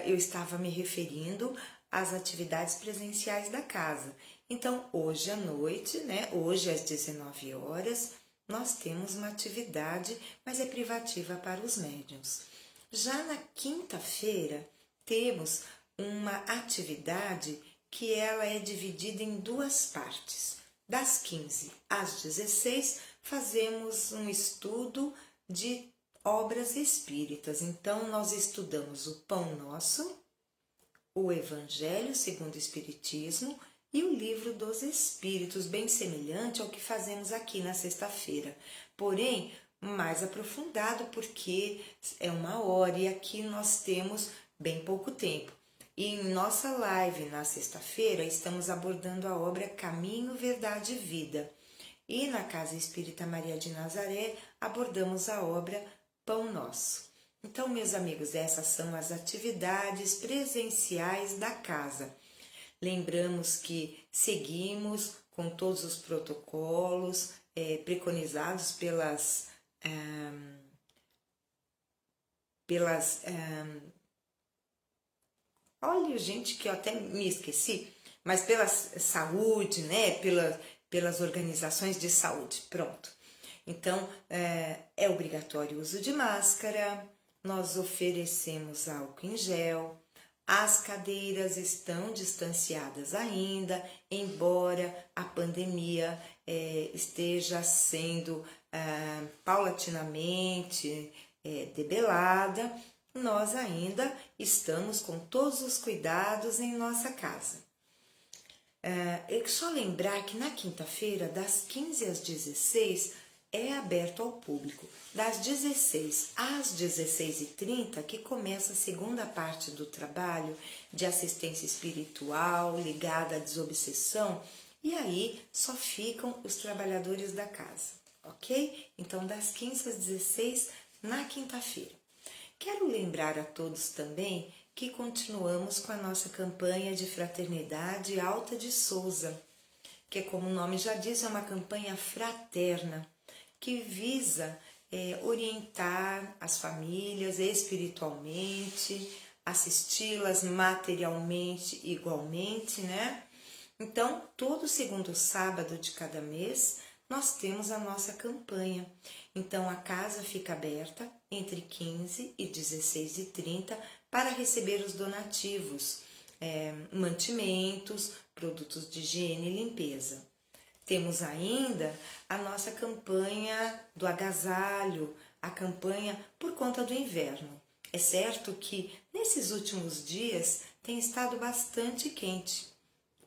eu estava me referindo às atividades presenciais da casa. Então, hoje à noite, né? Hoje às 19 horas, nós temos uma atividade, mas é privativa para os médiuns. Já na quinta-feira, temos uma atividade que ela é dividida em duas partes. Das 15 às 16, fazemos um estudo de obras espíritas. Então, nós estudamos o Pão Nosso, o Evangelho segundo o Espiritismo e o Livro dos Espíritos, bem semelhante ao que fazemos aqui na sexta-feira. Porém, mais aprofundado porque é 1 hora e aqui nós temos bem pouco tempo. E em nossa live na sexta-feira estamos abordando a obra Caminho, Verdade e Vida. E na Casa Espírita Maria de Nazaré abordamos a obra Pão Nosso. Então, meus amigos, essas são as atividades presenciais da casa. Lembramos que seguimos com todos os protocolos preconizados olha, gente, que eu até me esqueci, mas pela saúde, né? Pelas organizações de saúde. Pronto. Então, é obrigatório o uso de máscara, nós oferecemos álcool em gel, as cadeiras estão distanciadas ainda, embora a pandemia esteja sendo paulatinamente debelada, nós ainda estamos com todos os cuidados em nossa casa. É só lembrar que na quinta-feira, das 15 às 16, é aberto ao público. Das 16 às 16h30, que começa a segunda parte do trabalho de assistência espiritual ligada à desobsessão, e aí só ficam os trabalhadores da casa, ok? Então, das 15 às 16, na quinta-feira. Quero lembrar a todos também que continuamos com a nossa campanha de Fraternidade Alta de Souza, que, como o nome já diz, é uma campanha fraterna, que visa orientar as famílias espiritualmente, assisti-las materialmente igualmente, né? Então, todo segundo sábado de cada mês, nós temos a nossa campanha. Então, a casa fica aberta entre 15 e 16h30 para receber os donativos, mantimentos, produtos de higiene e limpeza. Temos ainda a nossa campanha do agasalho, a campanha por conta do inverno. É certo que nesses últimos dias tem estado bastante quente,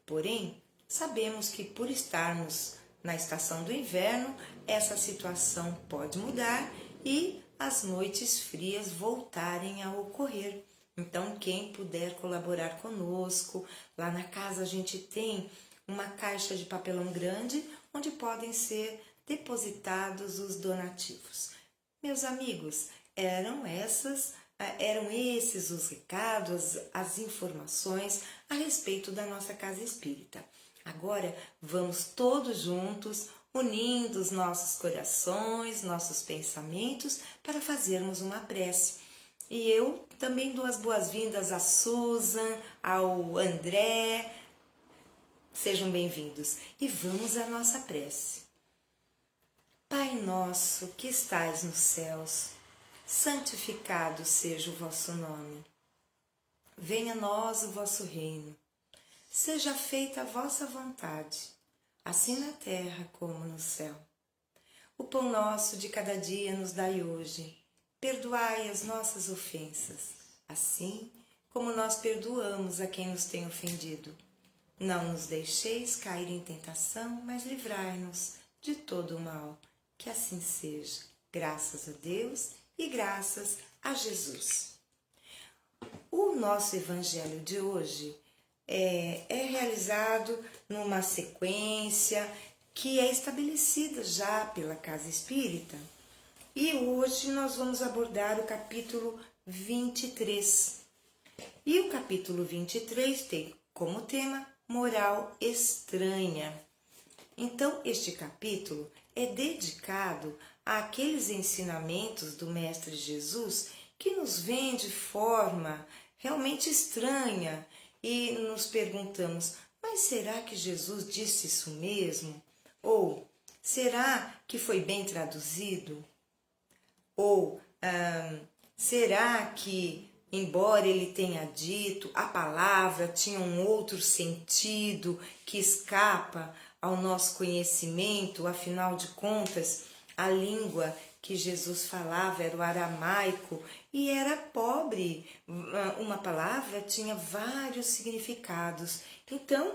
porém sabemos que por estarmos na estação do inverno, essa situação pode mudar e as noites frias voltarem a ocorrer. Então, quem puder colaborar conosco, lá na casa a gente tem uma caixa de papelão grande onde podem ser depositados os donativos. Meus amigos, eram esses os recados, as informações a respeito da nossa casa espírita. Agora vamos todos juntos, unindo os nossos corações, nossos pensamentos, para fazermos uma prece. E eu também dou as boas-vindas a Susan, ao André. Sejam bem-vindos e vamos à nossa prece. Pai nosso que estais nos céus, santificado seja o vosso nome. Venha a nós o vosso reino. Seja feita a vossa vontade, assim na terra como no céu. O pão nosso de cada dia nos dai hoje. Perdoai as nossas ofensas, assim como nós perdoamos a quem nos tem ofendido. Não nos deixeis cair em tentação, mas livrai-nos de todo o mal. Que assim seja, graças a Deus e graças a Jesus. O nosso evangelho de hoje é realizado numa sequência que é estabelecida já pela Casa Espírita. E hoje nós vamos abordar o capítulo 23. E o capítulo 23 tem como tema moral estranha. Então, este capítulo é dedicado àqueles ensinamentos do Mestre Jesus que nos vêm de forma realmente estranha e nos perguntamos, mas será que Jesus disse isso mesmo? Ou será que foi bem traduzido? Ou será que, embora ele tenha dito, a palavra tinha um outro sentido que escapa ao nosso conhecimento? Afinal de contas, a língua que Jesus falava era o aramaico e era pobre. Uma palavra tinha vários significados. Então,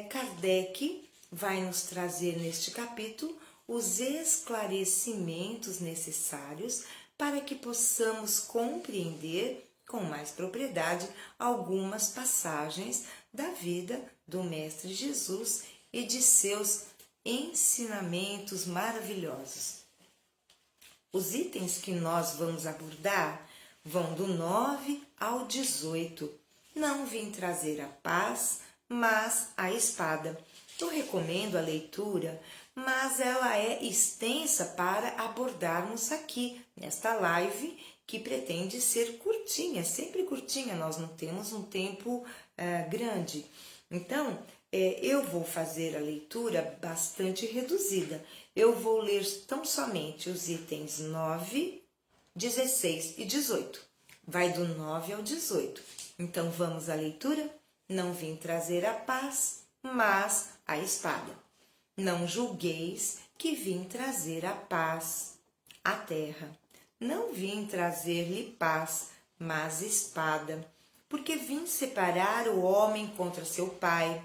Kardec vai nos trazer neste capítulo os esclarecimentos necessários para que possamos compreender com mais propriedade algumas passagens da vida do Mestre Jesus e de seus ensinamentos maravilhosos. Os itens que nós vamos abordar vão do 9 ao 18. Não vim trazer a paz, mas a espada. Eu recomendo a leitura, mas ela é extensa para abordarmos aqui, nesta live, que pretende ser curtinha, sempre curtinha, nós não temos um tempo grande. Então, eu vou fazer a leitura bastante reduzida. Eu vou ler tão somente os itens 9, 16 e 18. Vai do 9 ao 18. Então, vamos à leitura? Não vim trazer a paz, mas a espada. Não julgueis que vim trazer a paz à terra. Não vim trazer-lhe paz, mas espada, porque vim separar o homem contra seu pai,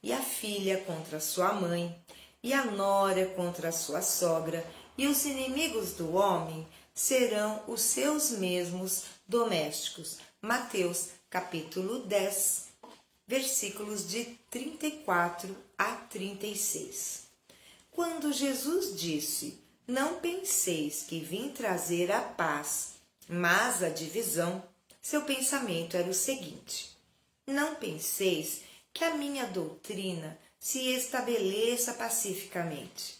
e a filha contra sua mãe, e a nora contra a sua sogra, e os inimigos do homem serão os seus mesmos domésticos. Mateus, capítulo 10, versículos de 34 a 36. Quando Jesus disse, não penseis que vim trazer a paz, mas a divisão, seu pensamento era o seguinte, não penseis que a minha doutrina se estabeleça pacificamente.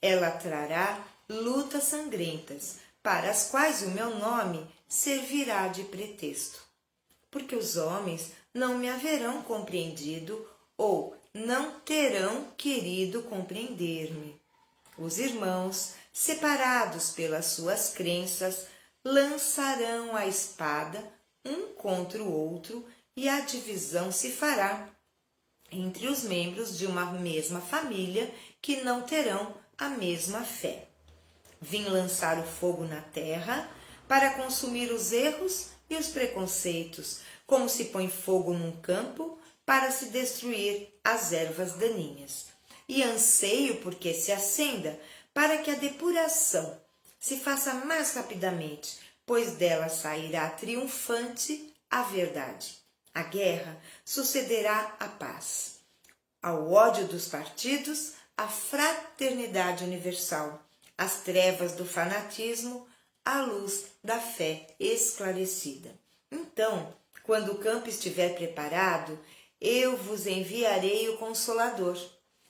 Ela trará lutas sangrentas, para as quais o meu nome servirá de pretexto. Porque os homens não me haverão compreendido ou não terão querido compreender-me. Os irmãos, separados pelas suas crenças, lançarão a espada um contra o outro e a divisão se fará entre os membros de uma mesma família que não terão a mesma fé. Vim lançar o fogo na terra para consumir os erros e os preconceitos, como se põe fogo num campo para se destruir as ervas daninhas. E anseio porque se acenda, para que a depuração se faça mais rapidamente, pois dela sairá triunfante a verdade. A guerra sucederá à paz. Ao ódio dos partidos, a fraternidade universal. Às trevas do fanatismo, a luz da fé esclarecida. Então, quando o campo estiver preparado, eu vos enviarei o Consolador,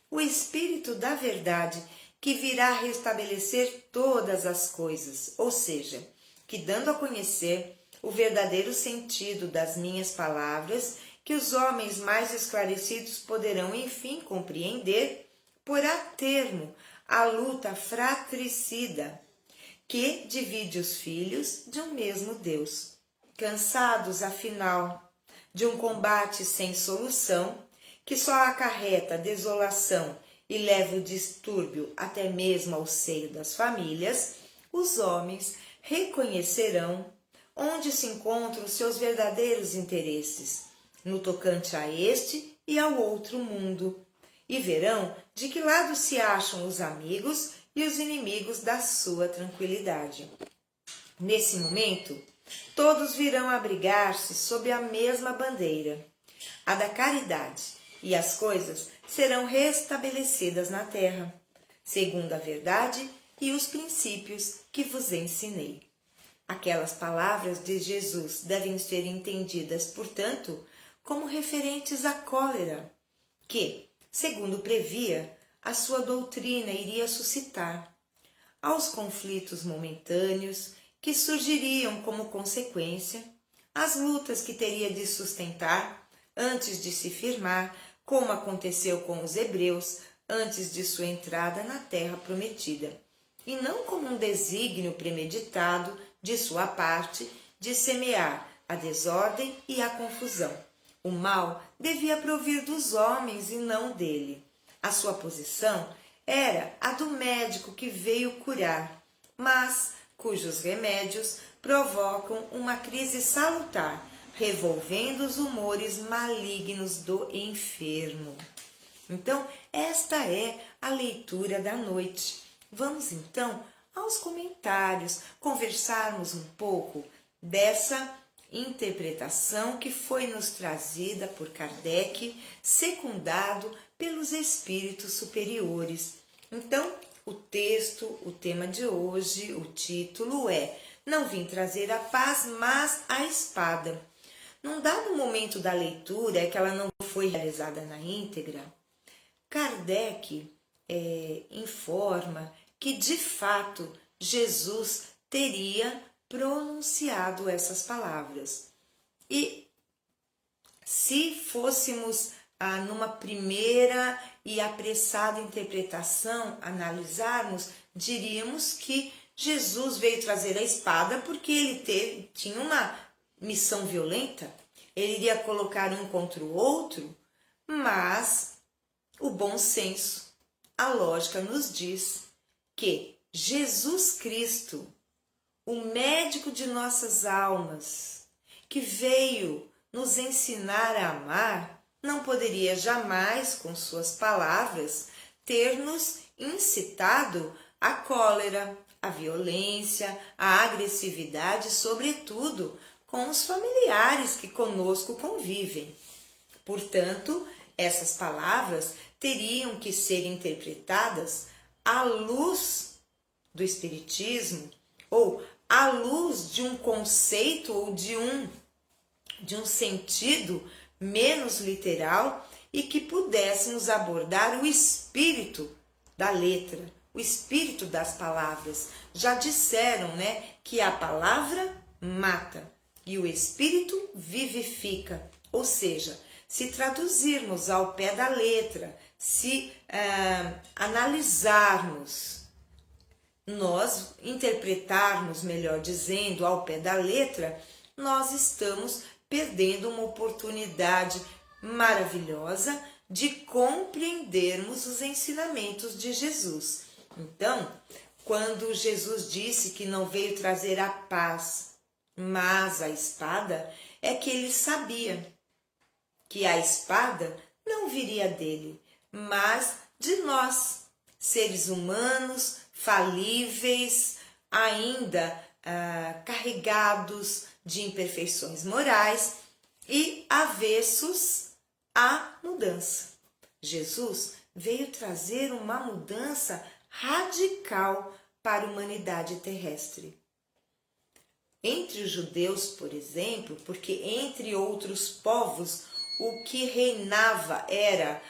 o Espírito da Verdade, que virá restabelecer todas as coisas, ou seja, que dando a conhecer o verdadeiro sentido das minhas palavras, que os homens mais esclarecidos poderão enfim compreender, porá termo à luta fratricida que divide os filhos de um mesmo Deus. Cansados, afinal, de um combate sem solução, que só acarreta desolação e leva o distúrbio até mesmo ao seio das famílias, os homens reconhecerão onde se encontram os seus verdadeiros interesses, no tocante a este e ao outro mundo, e verão de que lado se acham os amigos e os inimigos da sua tranquilidade. Nesse momento, todos virão abrigar-se sob a mesma bandeira, a da caridade, e as coisas serão restabelecidas na terra, segundo a verdade e os princípios que vos ensinei. Aquelas palavras de Jesus devem ser entendidas, portanto, como referentes à cólera, que, segundo previa, a sua doutrina iria suscitar, aos conflitos momentâneos que surgiriam como consequência, às lutas que teria de sustentar antes de se firmar, como aconteceu com os hebreus antes de sua entrada na terra prometida, e não como um desígnio premeditado de sua parte de semear a desordem e a confusão. O mal devia provir dos homens e não dele. A sua posição era a do médico que veio curar, mas cujos remédios provocam uma crise salutar, revolvendo os humores malignos do enfermo. Então, esta é a leitura da noite. Vamos então aos comentários, conversarmos um pouco dessa interpretação que foi nos trazida por Kardec, secundado pelos espíritos superiores. Então, o texto, o tema de hoje, o título é Não vim trazer a paz, mas a espada. Num dado momento da leitura, que ela não foi realizada na íntegra, Kardec informa que, de fato, Jesus teria pronunciado essas palavras. E se fôssemos numa primeira e apressada interpretação, analisarmos, diríamos que Jesus veio trazer a espada porque ele tinha uma missão violenta, ele iria colocar um contra o outro, mas o bom senso, a lógica nos diz que Jesus Cristo, o médico de nossas almas, que veio nos ensinar a amar, não poderia jamais, com suas palavras, ter nos incitado à cólera, à violência, à agressividade, sobretudo com os familiares que conosco convivem. Portanto, essas palavras teriam que ser interpretadas à luz do Espiritismo, ou à luz de um conceito ou de um sentido menos literal e que pudéssemos abordar o espírito da letra, o espírito das palavras. Já disseram, que a palavra mata e o espírito vivifica. Ou seja, se traduzirmos ao pé da letra, se analisarmos, nós interpretarmos, melhor dizendo, ao pé da letra, nós estamos perdendo uma oportunidade maravilhosa de compreendermos os ensinamentos de Jesus. Então, quando Jesus disse que não veio trazer a paz, mas a espada, é que ele sabia que a espada não viria dele, mas de nós, seres humanos, falíveis, ainda carregados de imperfeições morais e avessos à mudança. Jesus veio trazer uma mudança radical para a humanidade terrestre. Entre os judeus, por exemplo, porque entre outros povos o que reinava era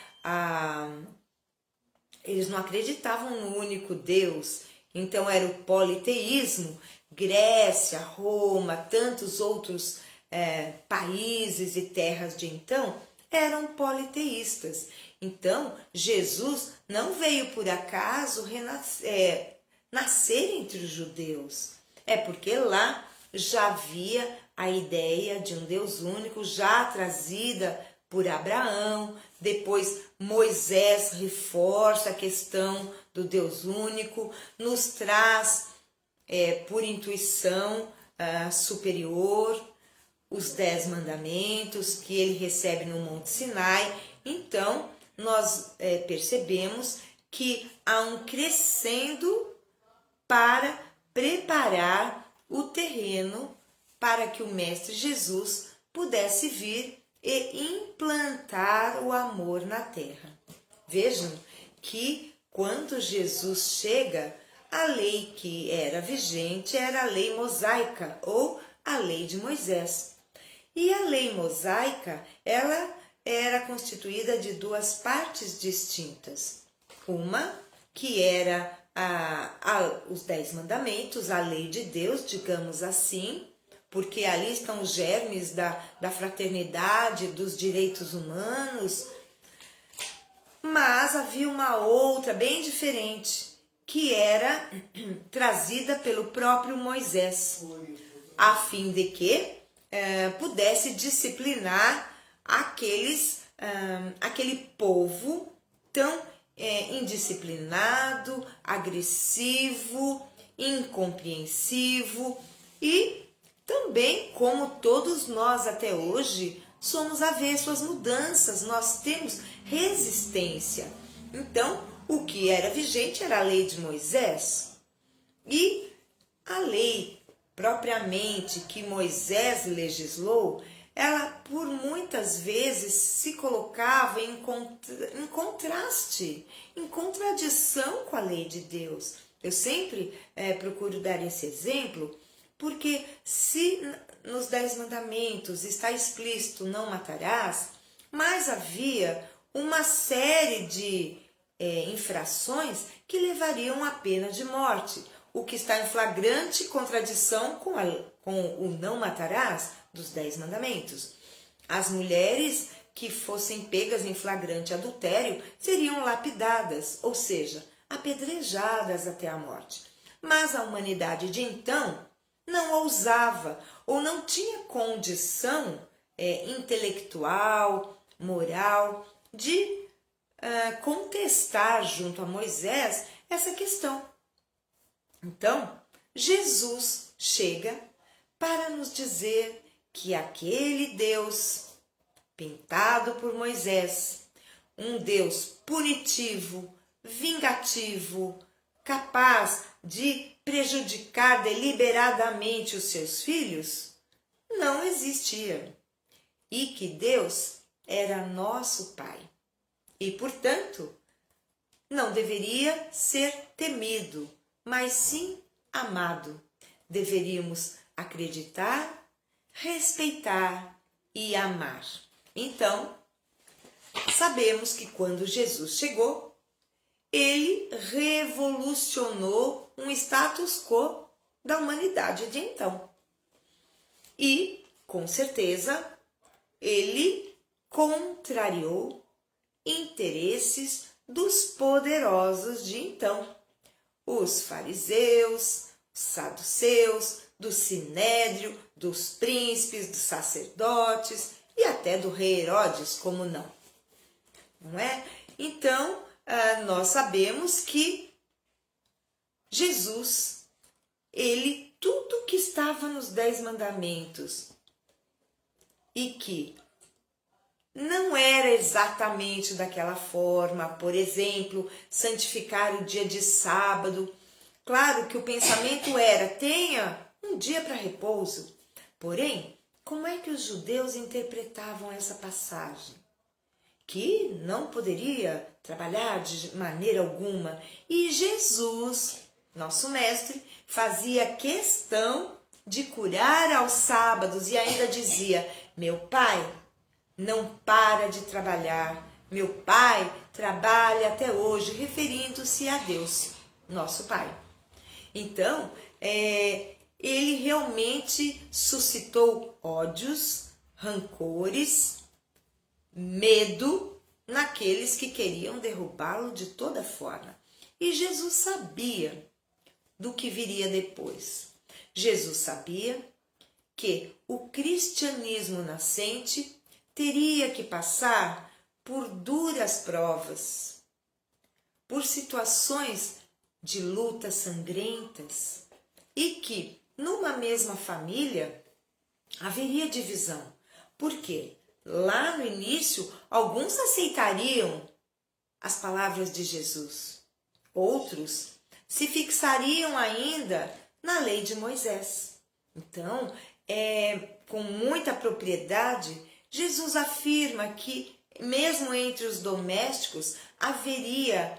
eles não acreditavam no único Deus, então era o politeísmo. Grécia, Roma, tantos outros países e terras de então eram politeístas. Então, Jesus não veio por acaso nascer entre os judeus. É porque lá já havia a ideia de um Deus único, já trazida por Abraão. Depois Moisés reforça a questão do Deus único, nos traz por intuição superior os 10 mandamentos que ele recebe no Monte Sinai. Então, nós percebemos que há um crescendo para preparar o terreno para que o Mestre Jesus pudesse vir e implantar o amor na terra. Vejam que quando Jesus chega, a lei que era vigente era a lei mosaica ou a lei de Moisés. E a lei mosaica, ela era constituída de 2 partes distintas. Uma que era os 10 mandamentos, a lei de Deus, digamos assim, porque ali estão os germes da fraternidade, dos direitos humanos. Mas havia uma outra bem diferente, que era trazida pelo próprio Moisés, a fim de que pudesse disciplinar aquele povo tão indisciplinado, agressivo, incompreensivo e também, como todos nós até hoje, somos avessos às mudanças, nós temos resistência. Então, o que era vigente era a lei de Moisés. E a lei propriamente que Moisés legislou, ela por muitas vezes se colocava em contraste, em contradição com a lei de Deus. Eu sempre procuro dar esse exemplo, porque se nos 10 mandamentos está explícito não matarás, mas havia uma série de infrações que levariam à pena de morte, o que está em flagrante contradição com o não matarás dos 10 mandamentos. As mulheres que fossem pegas em flagrante adultério seriam lapidadas, ou seja, apedrejadas até a morte. Mas a humanidade de então não ousava ou não tinha condição intelectual, moral, de contestar junto a Moisés essa questão. Então, Jesus chega para nos dizer que aquele Deus pintado por Moisés, um Deus punitivo, vingativo, capaz de prejudicar deliberadamente os seus filhos, não existia. E que Deus era nosso Pai. E, portanto, não deveria ser temido, mas sim amado. Deveríamos acreditar, respeitar e amar. Então, sabemos que quando Jesus chegou, ele revolucionou um status quo da humanidade de então. E, com certeza, ele contrariou interesses dos poderosos de então. Os fariseus, os saduceus, do sinédrio, dos príncipes, dos sacerdotes e até do rei Herodes, como não? Não é? Então, nós sabemos que Jesus, ele, tudo que estava nos 10 mandamentos e que não era exatamente daquela forma, por exemplo, santificar o dia de sábado. Claro que o pensamento era, tenha um dia para repouso. Porém, como é que os judeus interpretavam essa passagem? Que não poderia trabalhar de maneira alguma. E Jesus, nosso mestre, fazia questão de curar aos sábados e ainda dizia, meu Pai não para de trabalhar, meu Pai trabalha até hoje, referindo-se a Deus, nosso Pai. Então, ele realmente suscitou ódios, rancores, medo naqueles que queriam derrubá-lo de toda forma. E Jesus sabia do que viria depois. Jesus sabia que o cristianismo nascente teria que passar por duras provas, por situações de lutas sangrentas e que numa mesma família haveria divisão. Por quê? Lá no início, alguns aceitariam as palavras de Jesus. Outros se fixariam ainda na lei de Moisés. Então, com muita propriedade, Jesus afirma que, mesmo entre os domésticos, haveria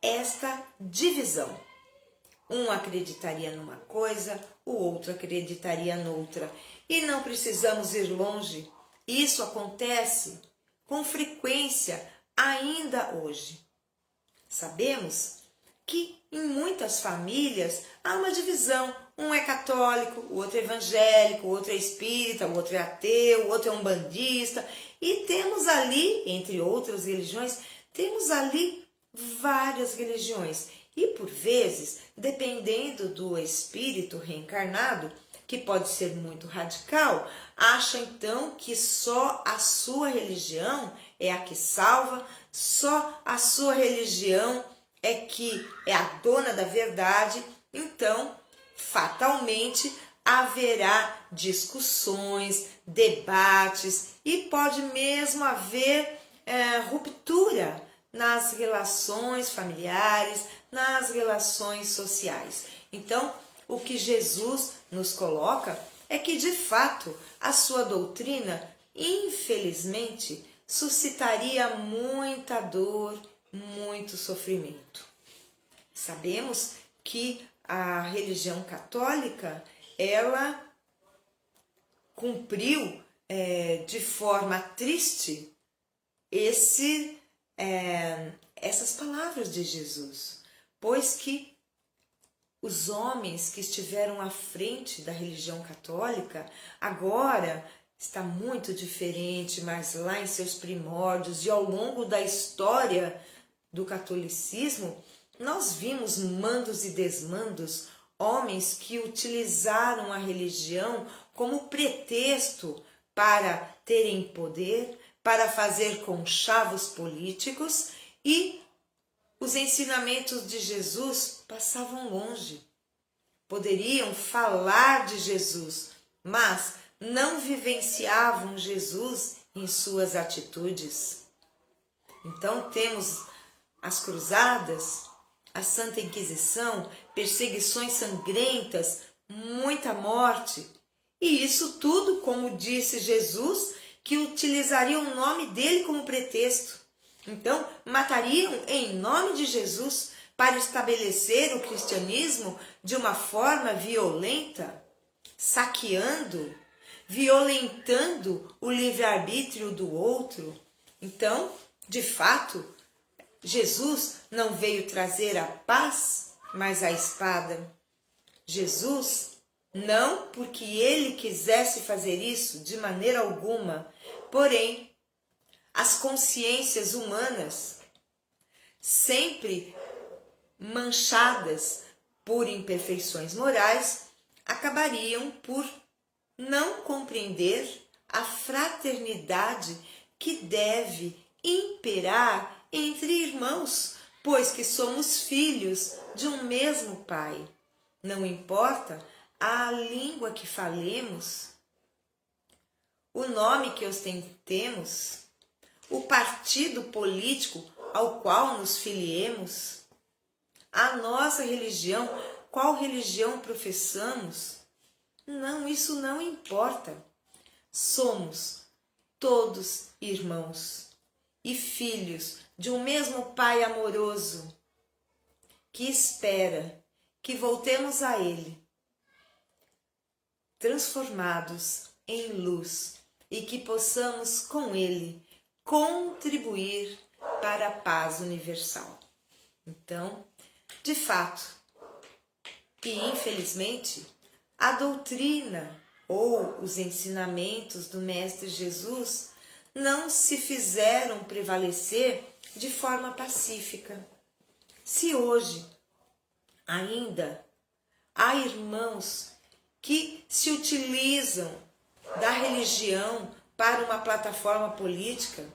esta divisão. Um acreditaria numa coisa, o outro acreditaria noutra. E não precisamos ir longe. Isso acontece com frequência ainda hoje. Sabemos que em muitas famílias há uma divisão. Um é católico, o outro é evangélico, o outro é espírita, o outro é ateu, o outro é umbandista. E temos ali, entre outras religiões, temos ali várias religiões. E por vezes, dependendo do espírito reencarnado, que pode ser muito radical, acha então que só a sua religião é a que salva, só a sua religião é que é a dona da verdade. Então, fatalmente haverá discussões, debates e pode mesmo haver ruptura nas relações familiares, nas relações sociais. Então, o que Jesus nos coloca é que, de fato, a sua doutrina, infelizmente, suscitaria muita dor, muito sofrimento. Sabemos que a religião católica, ela cumpriu de forma triste essas palavras de Jesus, pois que os homens que estiveram à frente da religião católica, agora está muito diferente, mas lá em seus primórdios e ao longo da história do catolicismo, nós vimos mandos e desmandos, homens que utilizaram a religião como pretexto para terem poder, para fazer conchavos políticos, e os ensinamentos de Jesus passavam longe. Poderiam falar de Jesus, mas não vivenciavam Jesus em suas atitudes. Então temos as cruzadas, a Santa Inquisição, perseguições sangrentas, muita morte. E isso tudo, como disse Jesus, que utilizariam o nome dele como pretexto. Então, matariam em nome de Jesus para estabelecer o cristianismo de uma forma violenta, saqueando, violentando o livre-arbítrio do outro. Então, de fato, Jesus não veio trazer a paz, mas a espada. Jesus, não porque ele quisesse fazer isso de maneira alguma, porém, as consciências humanas, sempre manchadas por imperfeições morais, acabariam por não compreender a fraternidade que deve imperar entre irmãos, pois que somos filhos de um mesmo Pai. Não importa a língua que falemos, o nome que ostentemos, o partido político ao qual nos filiemos, a nossa religião, qual religião professamos. Não, isso não importa. Somos todos irmãos e filhos de um mesmo Pai amoroso que espera que voltemos a Ele, transformados em luz, e que possamos com Ele contribuir para a paz universal. Então, de fato, e infelizmente, a doutrina ou os ensinamentos do Mestre Jesus não se fizeram prevalecer de forma pacífica. Se hoje ainda há irmãos que se utilizam da religião para uma plataforma política,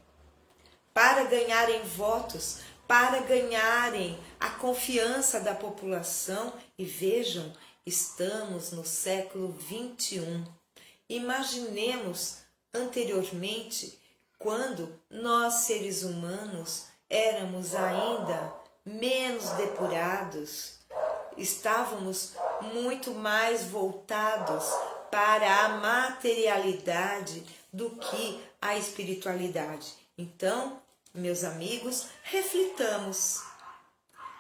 para ganharem votos, para ganharem a confiança da população, e vejam, estamos no século 21. Imaginemos anteriormente, quando nós seres humanos éramos ainda menos depurados, estávamos muito mais voltados para a materialidade do que a espiritualidade. Então, meus amigos, reflitamos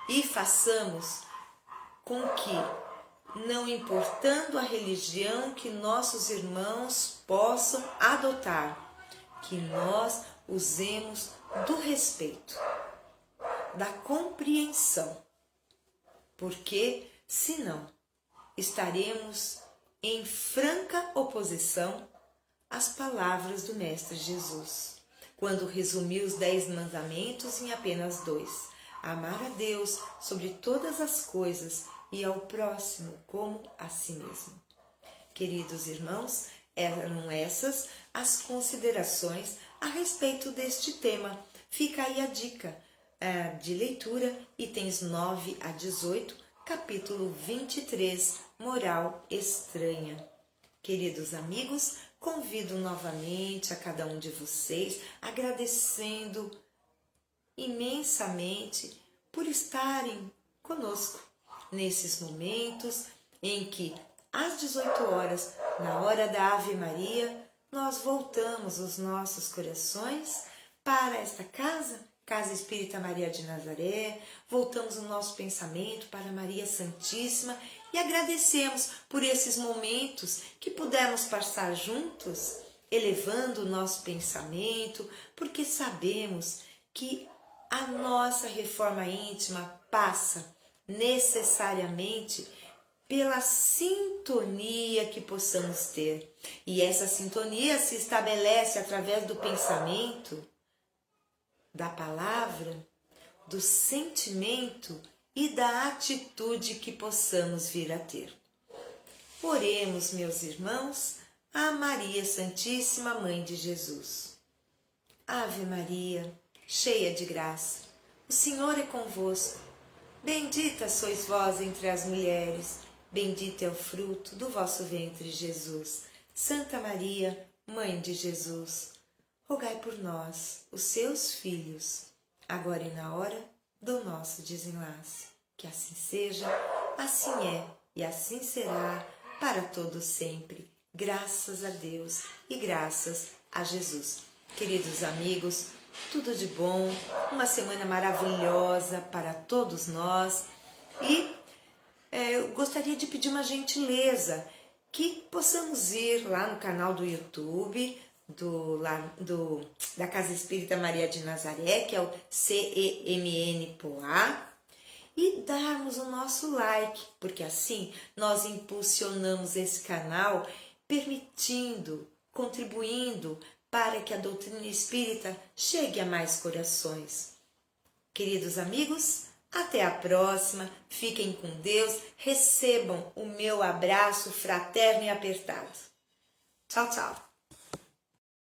e façamos com que, não importando a religião que nossos irmãos possam adotar, que nós usemos do respeito, da compreensão, porque senão estaremos em franca oposição às palavras do Mestre Jesus, quando resumiu os 10 mandamentos em apenas 2: amar a Deus sobre todas as coisas e ao próximo como a si mesmo. Queridos irmãos, eram essas as considerações a respeito deste tema. Fica aí a dica de leitura, itens 9 a 18, capítulo 23, Moral Estranha. Queridos amigos, convido novamente a cada um de vocês, agradecendo imensamente por estarem conosco nesses momentos em que, às 18 horas, na hora da Ave Maria, nós voltamos os nossos corações para esta Casa Espírita Maria de Nazaré, voltamos o nosso pensamento para Maria Santíssima e agradecemos por esses momentos que pudemos passar juntos, elevando o nosso pensamento, porque sabemos que a nossa reforma íntima passa necessariamente pela sintonia que possamos ter. E essa sintonia se estabelece através do pensamento, da palavra, do sentimento e da atitude que possamos vir a ter. Oremos, meus irmãos, a Maria Santíssima, Mãe de Jesus. Ave Maria, cheia de graça, o Senhor é convosco. Bendita sois vós entre as mulheres, bendito é o fruto do vosso ventre, Jesus. Santa Maria, Mãe de Jesus, rogai por nós, os seus filhos, agora e na hora do nosso desenlace. Que assim seja, assim é e assim será para todo sempre. Graças a Deus e graças a Jesus. Queridos amigos, tudo de bom, uma semana maravilhosa para todos nós. E eu gostaria de pedir uma gentileza, que possamos ir lá no canal do YouTube da Casa Espírita Maria de Nazaré, que é o CEMN Poá, e darmos o nosso like, porque assim nós impulsionamos esse canal, permitindo, contribuindo para que a doutrina espírita chegue a mais corações. Queridos amigos, até a próxima, fiquem com Deus, recebam o meu abraço fraterno e apertado. Tchau, tchau.